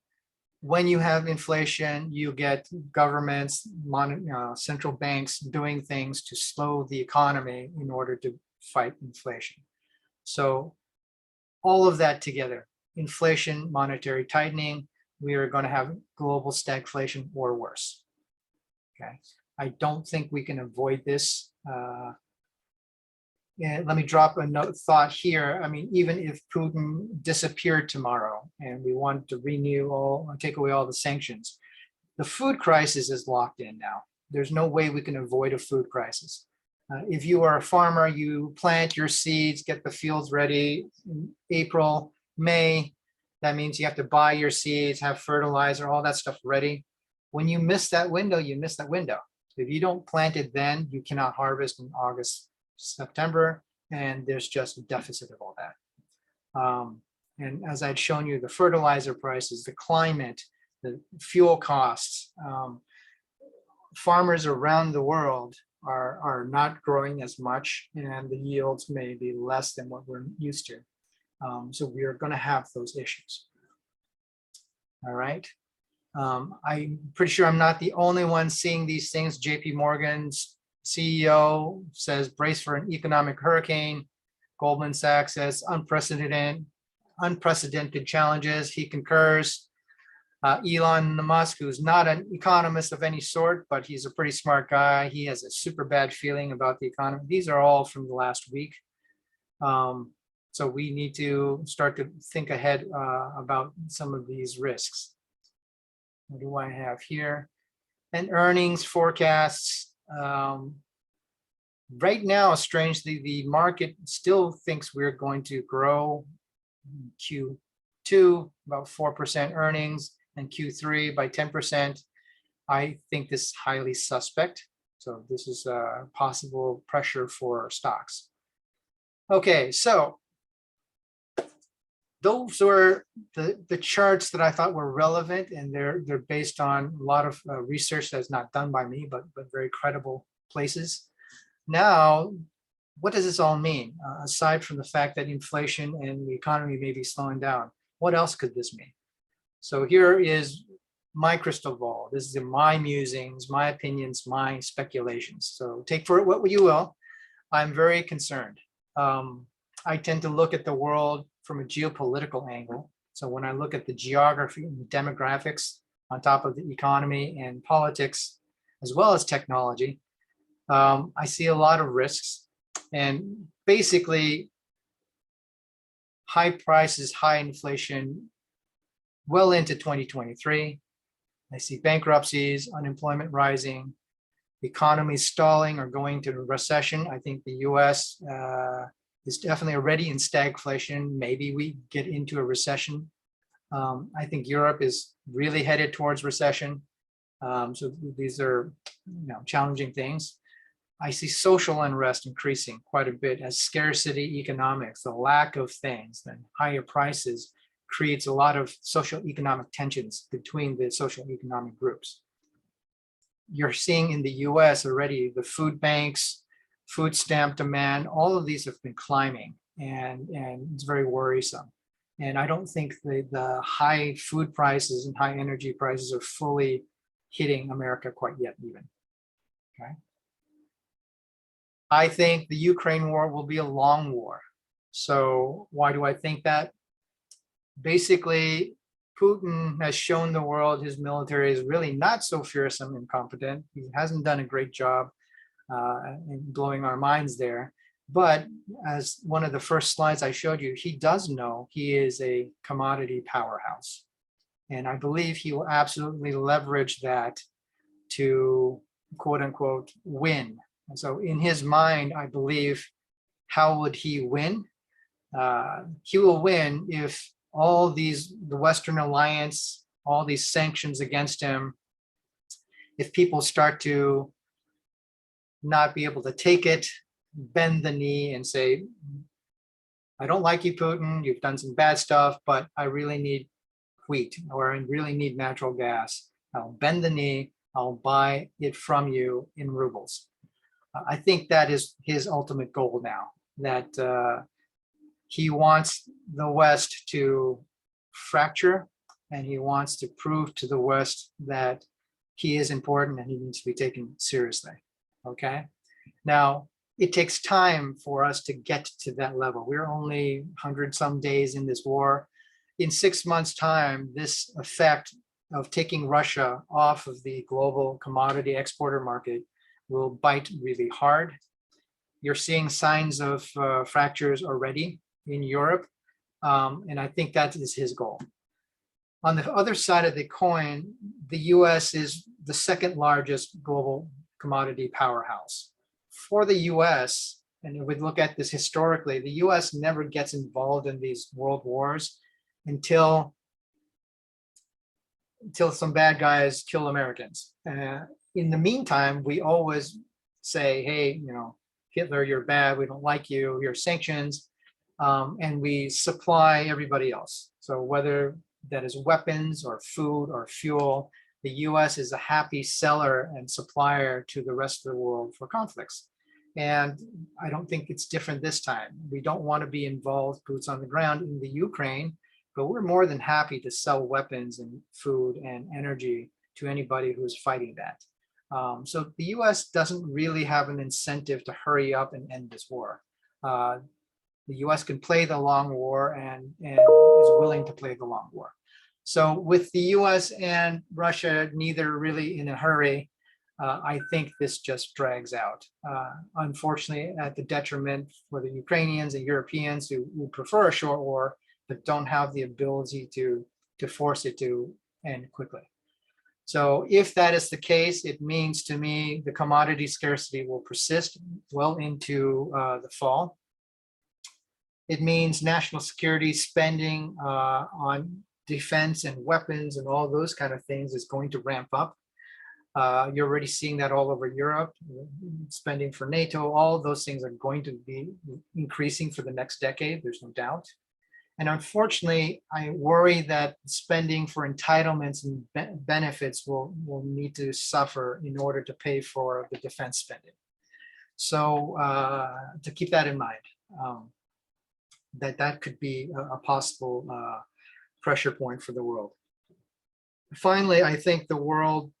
when you have inflation, you get governments, central banks doing things to slow the economy in order to fight inflation. So all of that together, inflation, monetary tightening, we are going to have global stagflation or worse. Okay, I don't think we can avoid this. And let me drop a thought here. I mean, even if Putin disappeared tomorrow and we want to take away all the sanctions, the food crisis is locked in now. There's no way we can avoid a food crisis. If you are a farmer, you plant your seeds, get the fields ready in April, May. That means you have to buy your seeds, have fertilizer, all that stuff ready. When you miss that window, you miss that window. If you don't plant it then, you cannot harvest in August, September, and there's just a deficit of all that. And as I'd shown you, the fertilizer prices, the climate, the fuel costs, farmers around the world are not growing as much, and the yields may be less than what we're used to. So we are going to have those issues. All right. I'm pretty sure I'm not the only one seeing these things. JP Morgan's CEO says brace for an economic hurricane. Goldman Sachs says unprecedented challenges. He concurs. Elon Musk, who's not an economist of any sort, but he's a pretty smart guy. He has a super bad feeling about the economy. These are all from the last week. So we need to start to think ahead about some of these risks. What do I have here? And earnings forecasts. Right now, strangely, the market still thinks we're going to grow Q2 about 4% earnings and Q3 by 10%. I think this is highly suspect. So this is a possible pressure for stocks. Okay, so those were the charts that I thought were relevant, and they're based on a lot of research that's not done by me, but very credible places. Now, what does this all mean? Aside from the fact that inflation and the economy may be slowing down, what else could this mean? So here is my crystal ball. This is my musings, my opinions, my speculations. So take for it what you will. I'm very concerned. I tend to look at the world from a geopolitical angle. So when I look at the geography and the demographics on top of the economy and politics, as well as technology, I see a lot of risks. And basically, high prices, high inflation, well into 2023. I see bankruptcies, unemployment rising, the economy stalling or going to a recession. I think the US is definitely already in stagflation. Maybe we get into a recession. I think Europe is really headed towards recession. So these are challenging things. I see social unrest increasing quite a bit as scarcity economics, the lack of things, then higher prices creates a lot of social economic tensions between the social economic groups. You're seeing in the US already the food banks, food stamp demand, all of these have been climbing, and it's very worrisome. And I don't think the high food prices and high energy prices are fully hitting America quite yet even. Okay. I think the Ukraine war will be a long war. So why do I think that? Basically, Putin has shown the world his military is really not so fearsome and competent. He hasn't done a great job in blowing our minds there. But as one of the first slides I showed you, he does know he is a commodity powerhouse. And I believe he will absolutely leverage that to, quote unquote, win. And so in his mind, I believe, how would he win? He will win if all these, the Western alliance, all these sanctions against him, if people start to not be able to take it, bend the knee and say, I don't like you, Putin, you've done some bad stuff, but I really need wheat, or I really need natural gas. I'll bend the knee, I'll buy it from you in rubles. I think that is his ultimate goal now, that he wants the West to fracture, and he wants to prove to the West that he is important and he needs to be taken seriously. Okay. Now, it takes time for us to get to that level. We're only 100 some days in this war. In 6 months' time, this effect of taking Russia off of the global commodity exporter market will bite really hard. You're seeing signs of fractures already in Europe, and I think that is his goal. On the other side of the coin, the US is the second largest global commodity powerhouse. For the US, and if we look at this historically, the US never gets involved in these world wars until some bad guys kill Americans. In the meantime, we always say, hey, Hitler, you're bad, we don't like you, you're sanctions, and we supply everybody else. So whether that is weapons or food or fuel, the US is a happy seller and supplier to the rest of the world for conflicts. And I don't think it's different this time. We don't want to be involved, boots on the ground in the Ukraine, but we're more than happy to sell weapons and food and energy to anybody who's fighting that. So the US doesn't really have an incentive to hurry up and end this war. The US can play the long war and is willing to play the long war. So with the US and Russia neither really in a hurry, I think this just drags out. Unfortunately, at the detriment for the Ukrainians and Europeans who prefer a short war, but don't have the ability to force it to end quickly. So if that is the case, it means to me the commodity scarcity will persist well into the fall. It means national security spending on defense and weapons and all those kind of things is going to ramp up. You're already seeing that all over Europe. Spending for NATO, all of those things are going to be increasing for the next decade, there's no doubt. And unfortunately, I worry that spending for entitlements and benefits will need to suffer in order to pay for the defense spending. So to keep that in mind, that could be a possible pressure point for the world. Finally, I think the world,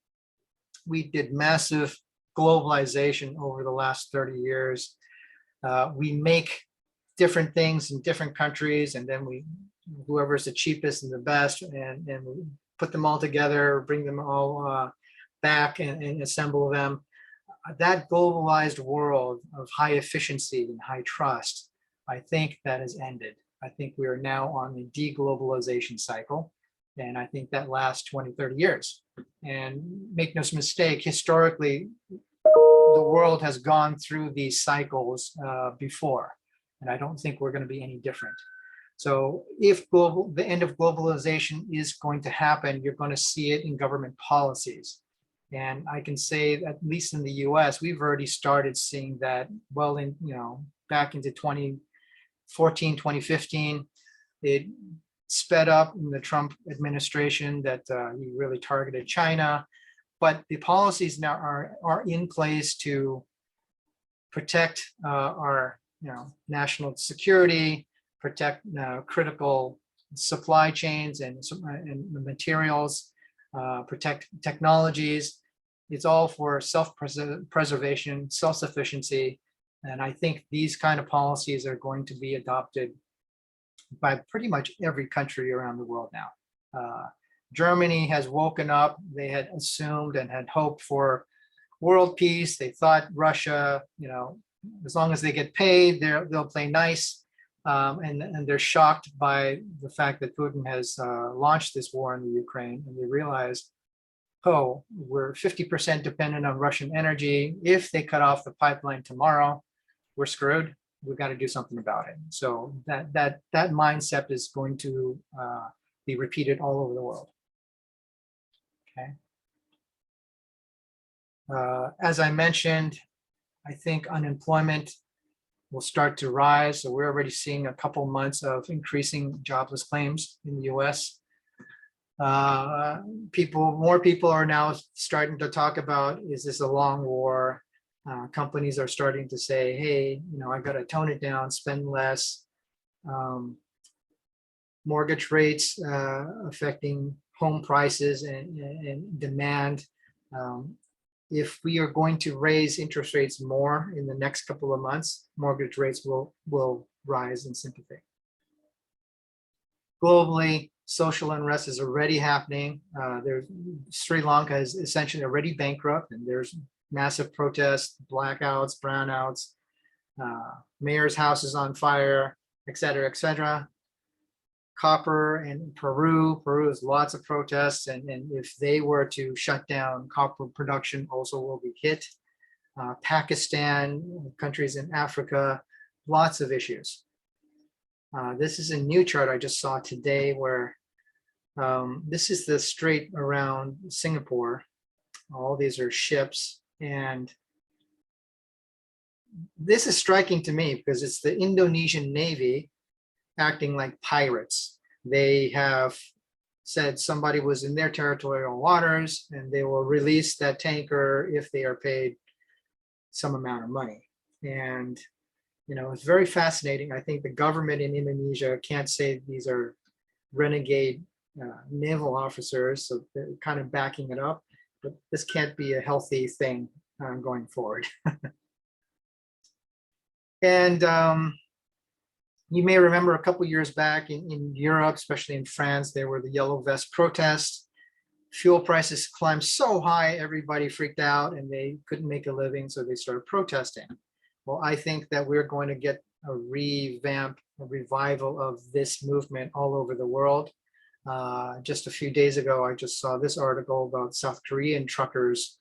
we did massive globalization over the last 30 years. We make different things in different countries, and then whoever's the cheapest and the best, and we put them all together, bring them all back and assemble them. That globalized world of high efficiency and high trust, I think that has ended. I think we are now on the de-globalization cycle. And I think that lasts 20, 30 years. And make no mistake, historically, the world has gone through these cycles before. And I don't think we're going to be any different. So if the end of globalization is going to happen, you're going to see it in government policies. And I can say, at least in the US, we've already started seeing that well in, back into 2014, 2015, it sped up in the Trump administration that he really targeted China. But the policies now are in place to protect our national security, protect critical supply chains and materials, protect technologies. It's all for self-preservation, self-sufficiency. And I think these kind of policies are going to be adopted by pretty much every country around the world now. Germany has woken up. They had assumed and had hoped for world peace. They thought Russia, as long as they get paid, they'll play nice. And they're shocked by the fact that Putin has launched this war in the Ukraine, and they realized, oh, we're 50% dependent on Russian energy. If they cut off the pipeline tomorrow, we're screwed. We've got to do something about it. So that mindset is going to be repeated all over the world. Okay. As I mentioned, I think unemployment will start to rise. So we're already seeing a couple months of increasing jobless claims in the US. More people are now starting to talk about, is this a long war? Companies are starting to say, hey, I got to tone it down, spend less. Mortgage rates affecting home prices and demand. If we are going to raise interest rates more in the next couple of months, mortgage rates will rise in sympathy. Globally, social unrest is already happening. Sri Lanka is essentially already bankrupt, and there's massive protests, blackouts, brownouts, mayor's houses on fire, et cetera, et cetera. Copper in Peru has lots of protests, and if they were to shut down, copper production also will be hit. Pakistan, countries in Africa, lots of issues. This is a new chart I just saw today where this is the strait around Singapore. All these are ships, and this is striking to me because it's the Indonesian Navy acting like pirates. They have said somebody was in their territorial waters and they will release that tanker if they are paid some amount of money. And it's very fascinating. I think the government in Indonesia can't say these are renegade naval officers, so they're kind of backing it up, but this can't be a healthy thing going forward. And you may remember a couple years back in Europe, especially in France, there were the yellow vest protests. Fuel prices climbed so high, everybody freaked out and they couldn't make a living, so they started protesting. Well, I think that we're going to get a revival of this movement all over the world. Just a few days ago, I just saw this article about South Korean truckers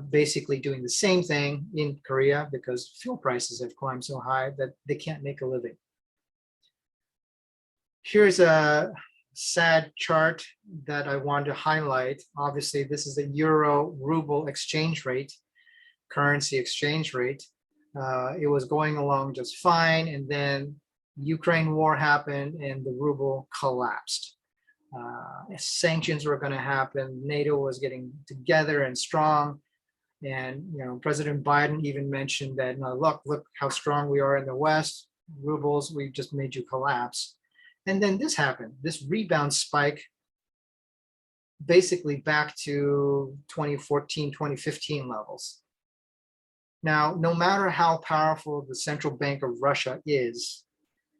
basically doing the same thing in Korea because fuel prices have climbed so high that they can't make a living. Here's sad chart that I wanted to highlight. Obviously, this is the euro ruble exchange rate, currency exchange rate. It was going along just fine, and then Ukraine war happened and the ruble collapsed. Sanctions were going to happen. NATO was getting together and strong. And President Biden even mentioned that, look how strong we are in the West. Rubles, we just made you collapse. And then this happened, this rebound spike, basically back to 2014, 2015 levels. Now, no matter how powerful the central bank of Russia is,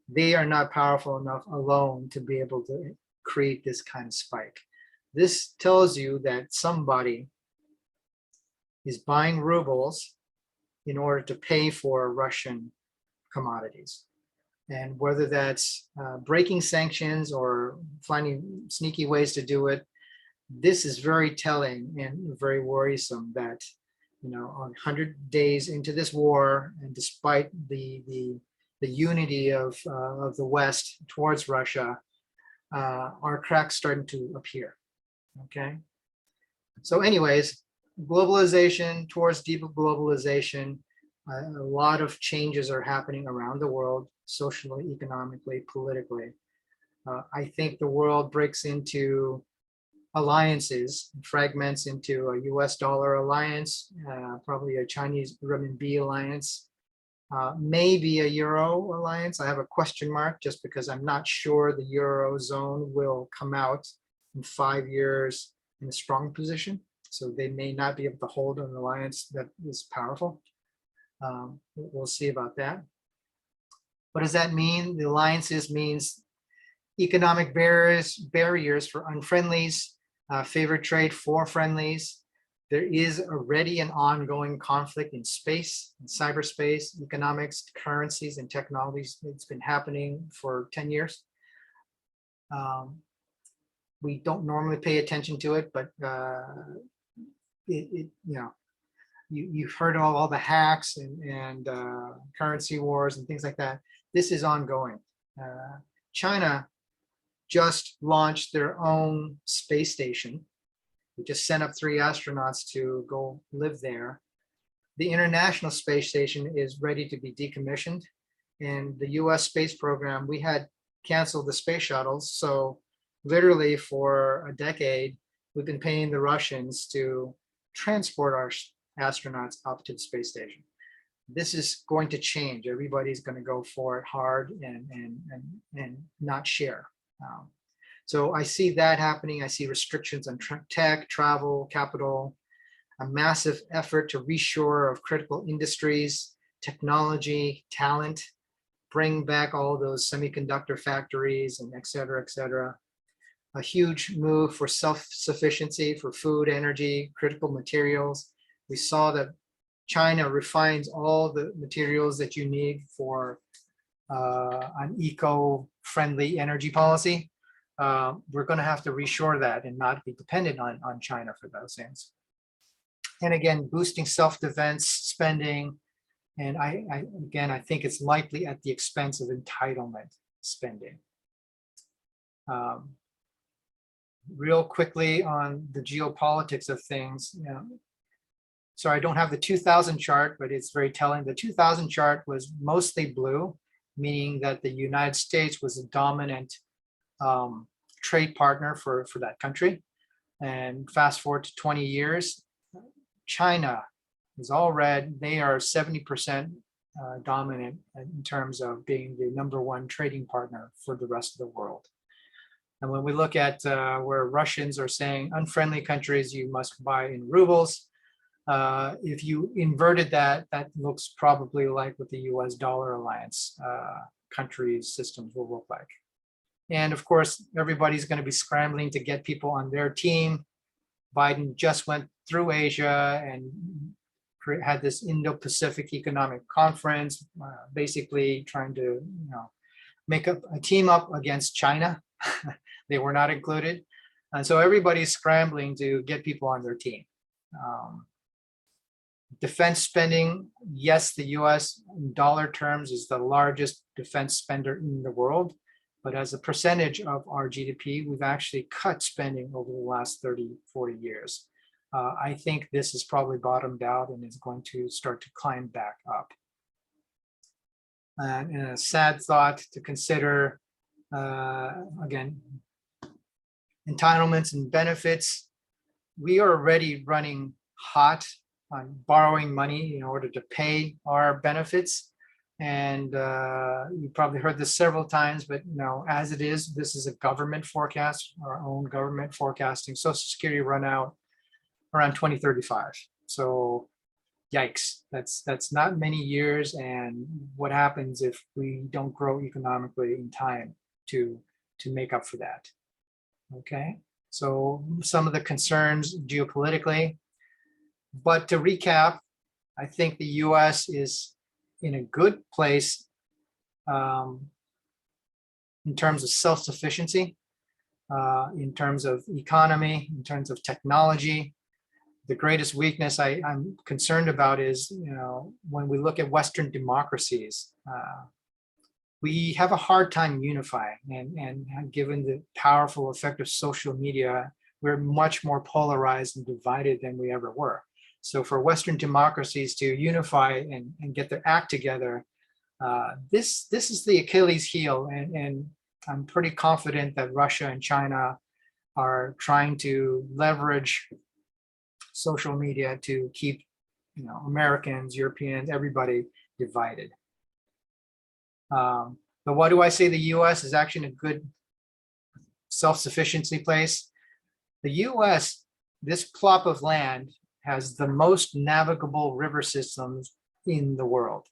they are not powerful enough alone to be able to create this kind of spike. This tells you that somebody is buying rubles in order to pay for Russian commodities. And whether that's breaking sanctions or finding sneaky ways to do it, this is very telling and very worrisome that, on 100 days into this war, and despite the unity of the West towards Russia, are cracks starting to appear. Okay. So anyways, globalization towards de-globalization, a lot of changes are happening around the world, socially, economically, politically. I think the world breaks into alliances, fragments into a US dollar alliance, probably a Chinese renminbi alliance, maybe a euro alliance. I have a question mark just because I'm not sure the eurozone will come out in 5 years in a strong position. So they may not be able to hold an alliance that is powerful. We'll see about that. What does that mean? The alliances means economic barriers for unfriendlies, favored trade for friendlies. There is already an ongoing conflict in space, in cyberspace, economics, currencies, and technologies. It's been happening for 10 years. We don't normally pay attention to it, but you've heard all the hacks and currency wars and things like that. This is ongoing. China just launched their own space station. We just sent up 3 astronauts to go live there. The International Space Station is ready to be decommissioned. And the US space program, we had canceled the space shuttles. So literally for a decade, we've been paying the Russians to transport our astronauts up to the space station. This is going to change. Everybody's going to go for it hard and not share. So I see that happening. I see restrictions on tech, travel, capital, a massive effort to reshore of critical industries, technology, talent, bring back all those semiconductor factories and et cetera, a huge move for self-sufficiency for food, energy, critical materials. We saw that China refines all the materials that you need for an eco-friendly energy policy. We're going to have to reshore that and not be dependent on China for those things. And again, boosting self-defense spending. And I think it's likely at the expense of entitlement spending. Real quickly on the geopolitics of things. So I don't have the 2000 chart, but it's very telling. The 2000 chart was mostly blue, meaning that the United States was a dominant trade partner for that country. And fast forward to 20 years, China is all red. They are 70% dominant in terms of being the #1 trading partner for the rest of the world. And when we look at where Russians are saying unfriendly countries, you must buy in rubles. If you inverted that, that looks probably like what the US dollar alliance countries' systems will look like. And of course, everybody's going to be scrambling to get people on their team. Biden just went through Asia and had this Indo-Pacific Economic Conference, basically trying to make a team up against China. They were not included. And so everybody's scrambling to get people on their team. Defense spending, yes, the US in dollar terms is the largest defense spender in the world. But as a percentage of our GDP, we've actually cut spending over the last 30, 40 years. I think this is probably bottomed out and is going to start to climb back up. And a sad thought to consider, again, entitlements and benefits. We are already running hot on borrowing money in order to pay our benefits. And you probably heard this several times, but as it is, this is a government forecast, our own government forecasting Social Security run out around 2035. So yikes, that's not many years. And what happens if we don't grow economically in time to make up for that? Okay, so some of the concerns geopolitically. But to recap, I think the US is in a good place in terms of self-sufficiency, in terms of economy, in terms of technology. The greatest weakness I'm concerned about is, when we look at Western democracies, we have a hard time unifying, and given the powerful effect of social media, we're much more polarized and divided than we ever were. So for Western democracies to unify and get their act together, this is the Achilles heel, and I'm pretty confident that Russia and China are trying to leverage social media to keep Americans, Europeans, everybody divided. But why do I say the US is actually in a good self-sufficiency place? The US, this plot of land, has the most navigable river systems in the world.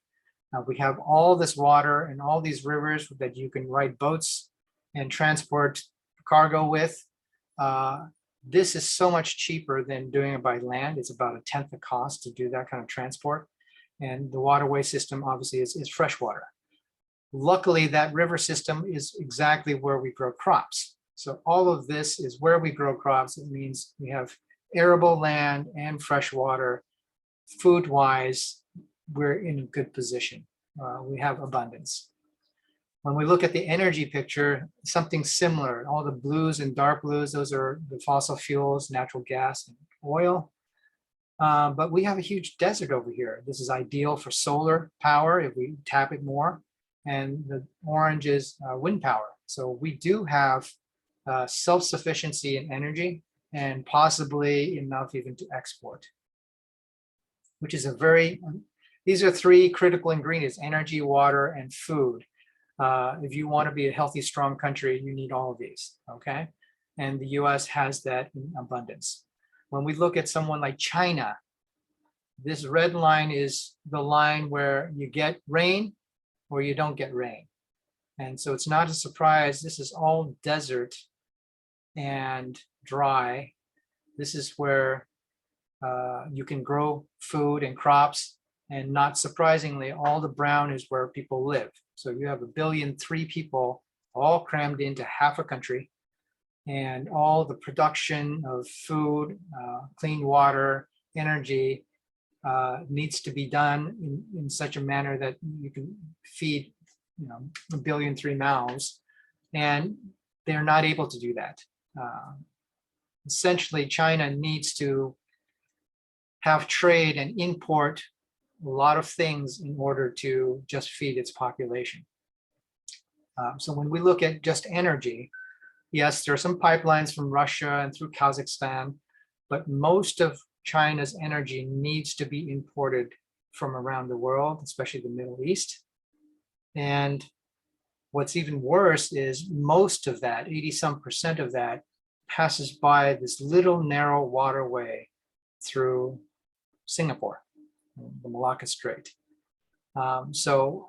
We have all this water and all these rivers that you can ride boats and transport cargo with. This is so much cheaper than doing it by land. It's about 1/10 the cost to do that kind of transport. And the waterway system obviously is freshwater. Luckily, that river system is exactly where we grow crops. So all of this is where we grow crops. It means we have arable land and fresh water. Food-wise, we're in a good position. We have abundance. When we look at the energy picture, something similar. All the blues and dark blues, those are the fossil fuels, natural gas, and oil. But we have a huge desert over here. This is ideal for solar power if we tap it more. And the orange is wind power. So we do have self-sufficiency in energy, and possibly enough even to export, which is these are 3 critical ingredients: energy, water, and food. If you want to be a healthy, strong country, you need all of these, okay? And the US has that in abundance. When we look at someone like China, this red line is the line where you get rain or you don't get rain. And so it's not a surprise. This is all desert and dry. This is where you can grow food and crops, and not surprisingly, all the brown is where people live. So you have 1.3 billion people all crammed into half a country, and all the production of food, clean water, energy needs to be done in such a manner that you can feed 1.3 billion mouths, and they're not able to do that. Essentially, China needs to have trade and import a lot of things in order to just feed its population. So when we look at just energy, yes, there are some pipelines from Russia and through Kazakhstan, but most of China's energy needs to be imported from around the world, especially the Middle East. And what's even worse is most of that, 80-some% of that, passes by this little narrow waterway through Singapore, the Malacca Strait. So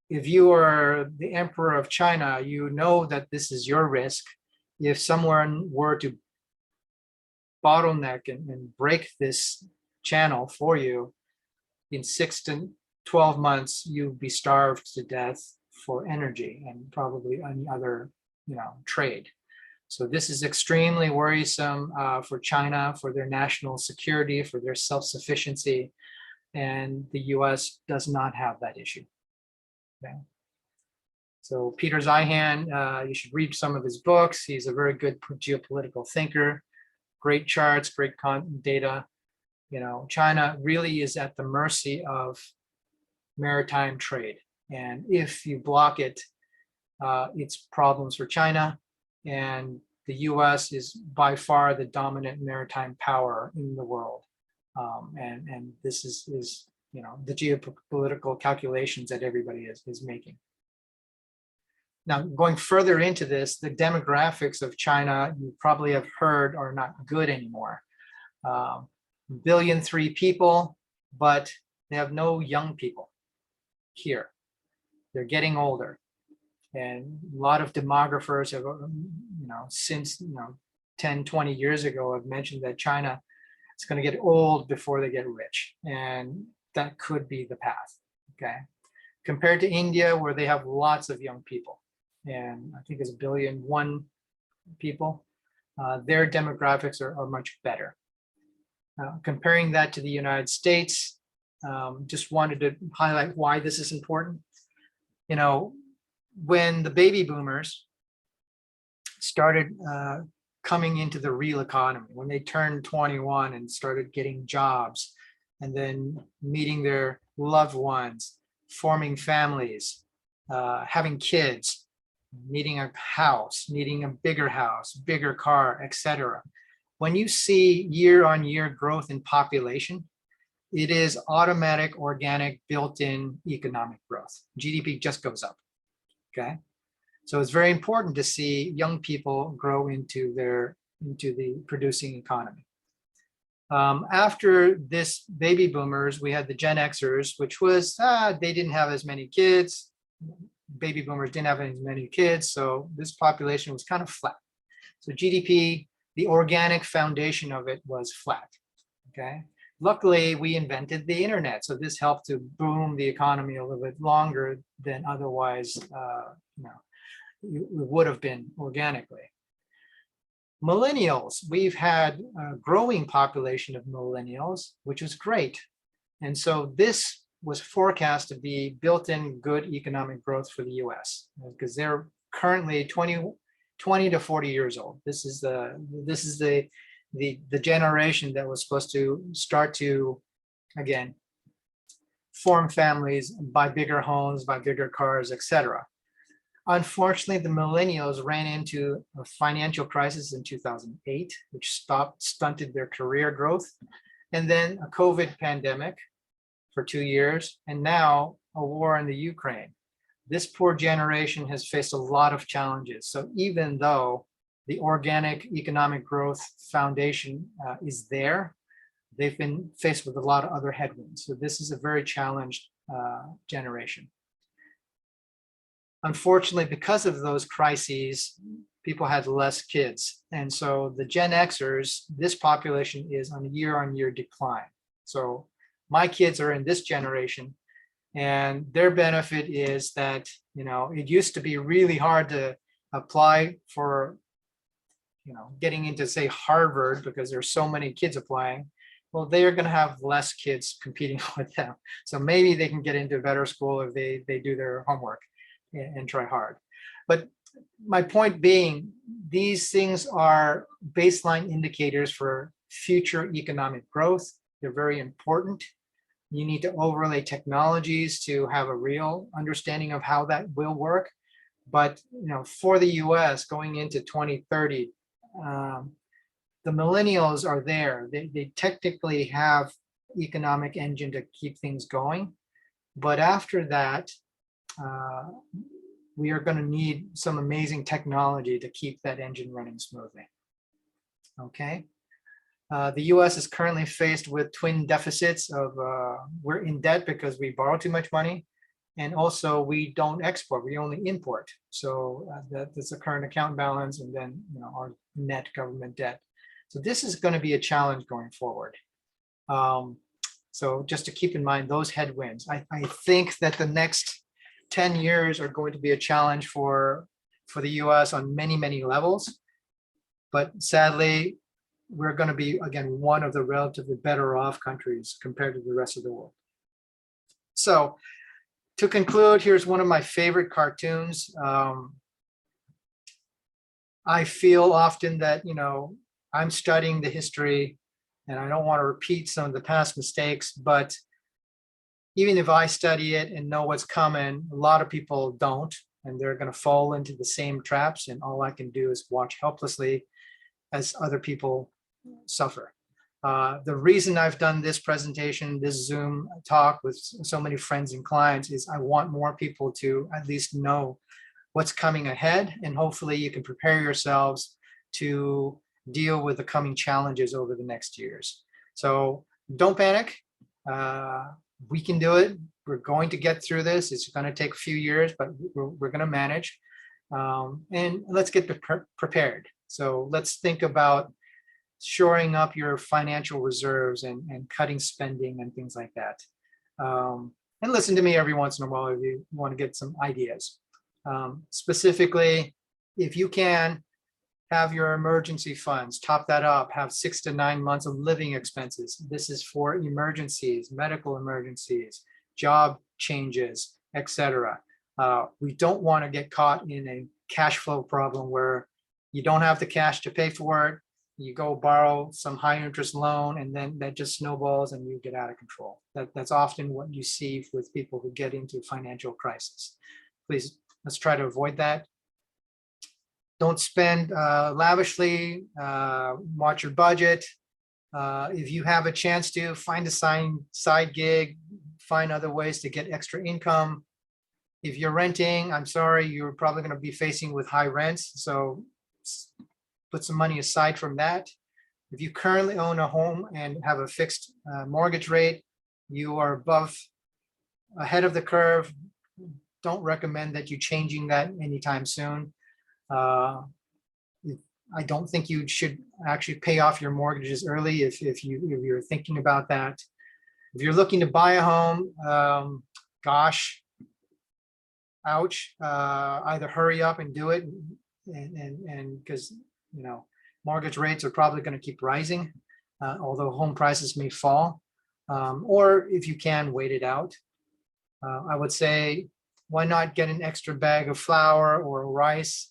if you are the emperor of China, you know that this is your risk. If someone were to bottleneck and break this channel for you, in 6 to 12 months, you'd be starved to death for energy and probably any other trade. So this is extremely worrisome for China, for their national security, for their self-sufficiency, and the US does not have that issue. Okay. So Peter Zeihan, you should read some of his books. He's a very good geopolitical thinker, great charts, great data. You know, China really is at the mercy of maritime trade. And if you block it, it's problems for China. And the US is by far the dominant maritime power in the world. And this is, you know, the geopolitical calculations that everybody is making. Now, going further into this, the demographics of China, you probably have heard, are not good anymore. 1.3 billion people, but they have no young people here. They're getting older. And a lot of demographers have, you know, since, 10, 20 years ago have mentioned that China is going to get old before they get rich. And that could be the path, okay? Compared to India, where they have lots of young people. And I think it's 1.1 billion people. Their demographics are much better. Comparing that to the United States, just wanted to highlight why this is important. You know, when the baby boomers started coming into the real economy, when they turned 21 and started getting jobs and then meeting their loved ones, forming families, having kids, needing a house, needing a bigger car, etc. When you see year-on-year growth in population, it is automatic, organic, built-in economic growth. GDP just goes up, okay? So it's very important to see young people grow into the producing economy. After this baby boomers, we had the Gen Xers, which was, they didn't have as many kids. Baby boomers didn't have as many kids, so this population was kind of flat. So GDP, the organic foundation of it was flat, okay? Luckily, we invented the internet, so this helped to boom the economy a little bit longer than otherwise, it would have been organically. Millennials, we've had a growing population of millennials, which is great. And so this was forecast to be built-in good economic growth for the US, because they're currently 20 to 40 years old. This is the generation that was supposed to start to, again, form families, buy bigger homes, buy bigger cars, etc. Unfortunately, the millennials ran into a financial crisis in 2008, which stunted their career growth, and then a COVID pandemic for 2 years, and now a war in the Ukraine. This poor generation has faced a lot of challenges. So even though the organic economic growth foundation is there, they've been faced with a lot of other headwinds. So this is a very challenged generation. Unfortunately, because of those crises, people had less kids. And so the Gen Xers, this population is on a year-on-year decline. So my kids are in this generation, and their benefit is that, it used to be really hard to apply for, getting into, say, Harvard, because there's so many kids applying. Well, they are going to have less kids competing with them. So maybe they can get into a better school if they do their homework and try hard. But my point being, these things are baseline indicators for future economic growth. They're very important. You need to overlay technologies to have a real understanding of how that will work. But for the US going into 2030, the millennials are there. They technically have economic engine to keep things going. But after that, we are going to need some amazing technology to keep that engine running smoothly. Okay. The US is currently faced with twin deficits of, we're in debt because we borrow too much money, and also we don't export, we only import. So that's the current account balance, and then our net government debt. So this is going to be a challenge going forward. So just to keep in mind those headwinds, I think that the next 10 years are going to be a challenge for the US on many, many levels. But sadly, we're going to be, again, one of the relatively better off countries compared to the rest of the world. So To conclude, here's one of my favorite cartoons. I feel often that, I'm studying the history and I don't want to repeat some of the past mistakes, but even if I study it and know what's coming, a lot of people don't, and they're going to fall into the same traps. And all I can do is watch helplessly as other people suffer. The reason I've done this presentation, this Zoom talk with so many friends and clients is I want more people to at least know what's coming ahead, and hopefully you can prepare yourselves to deal with the coming challenges over the next years. So don't panic. We can do it. We're going to get through this. It's going to take a few years, but we're going to manage. And let's get prepared. So let's think about shoring up your financial reserves and cutting spending and things like that. And listen to me every once in a while if you want to get some ideas. Specifically, if you can, have your emergency funds, top that up, have 6 to 9 months of living expenses. This is for emergencies, medical emergencies, job changes, etc. We don't want to get caught in a cash flow problem where you don't have the cash to pay for it. You go borrow some high interest loan, and then that just snowballs and you get out of control. That's often what you see with people who get into financial crisis. Please, let's try to avoid that. Don't spend lavishly, watch your budget. If you have a chance to, find a side gig, find other ways to get extra income. If you're renting, I'm sorry, you're probably going to be facing with high rents. So put some money aside from that. If you currently own a home and have a fixed mortgage rate, you are ahead of the curve. Don't recommend that you changing that anytime soon. I don't think you should actually pay off your mortgages early if you're thinking about that. If you're looking to buy a home, gosh, ouch, either hurry up and do it, and because mortgage rates are probably going to keep rising, although home prices may fall, or if you can, wait it out. I would say, why not get an extra bag of flour or rice?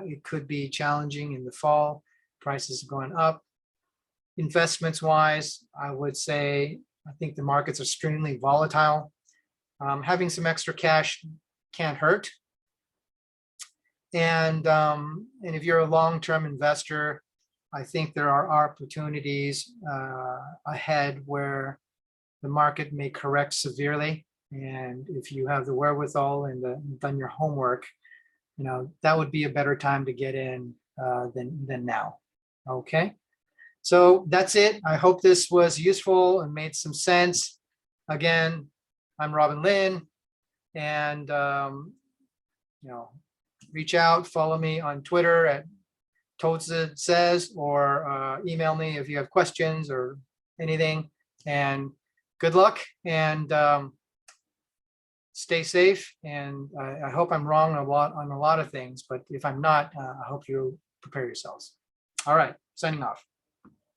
It could be challenging in the fall. Prices are going up. Investments wise, I would say, I think the markets are extremely volatile. Having some extra cash can't hurt. And if you're a long-term investor, I think there are opportunities ahead where the market may correct severely. And if you have the wherewithal and done your homework, that would be a better time to get in than now. Okay, so that's it. I hope this was useful and made some sense. Again, I'm Robin Lin, and reach out, follow me on Twitter at TouTzu's, or email me if you have questions or anything. And good luck, and stay safe. And I hope I'm wrong on a lot of things, but if I'm not, I hope you prepare yourselves. All right, signing off.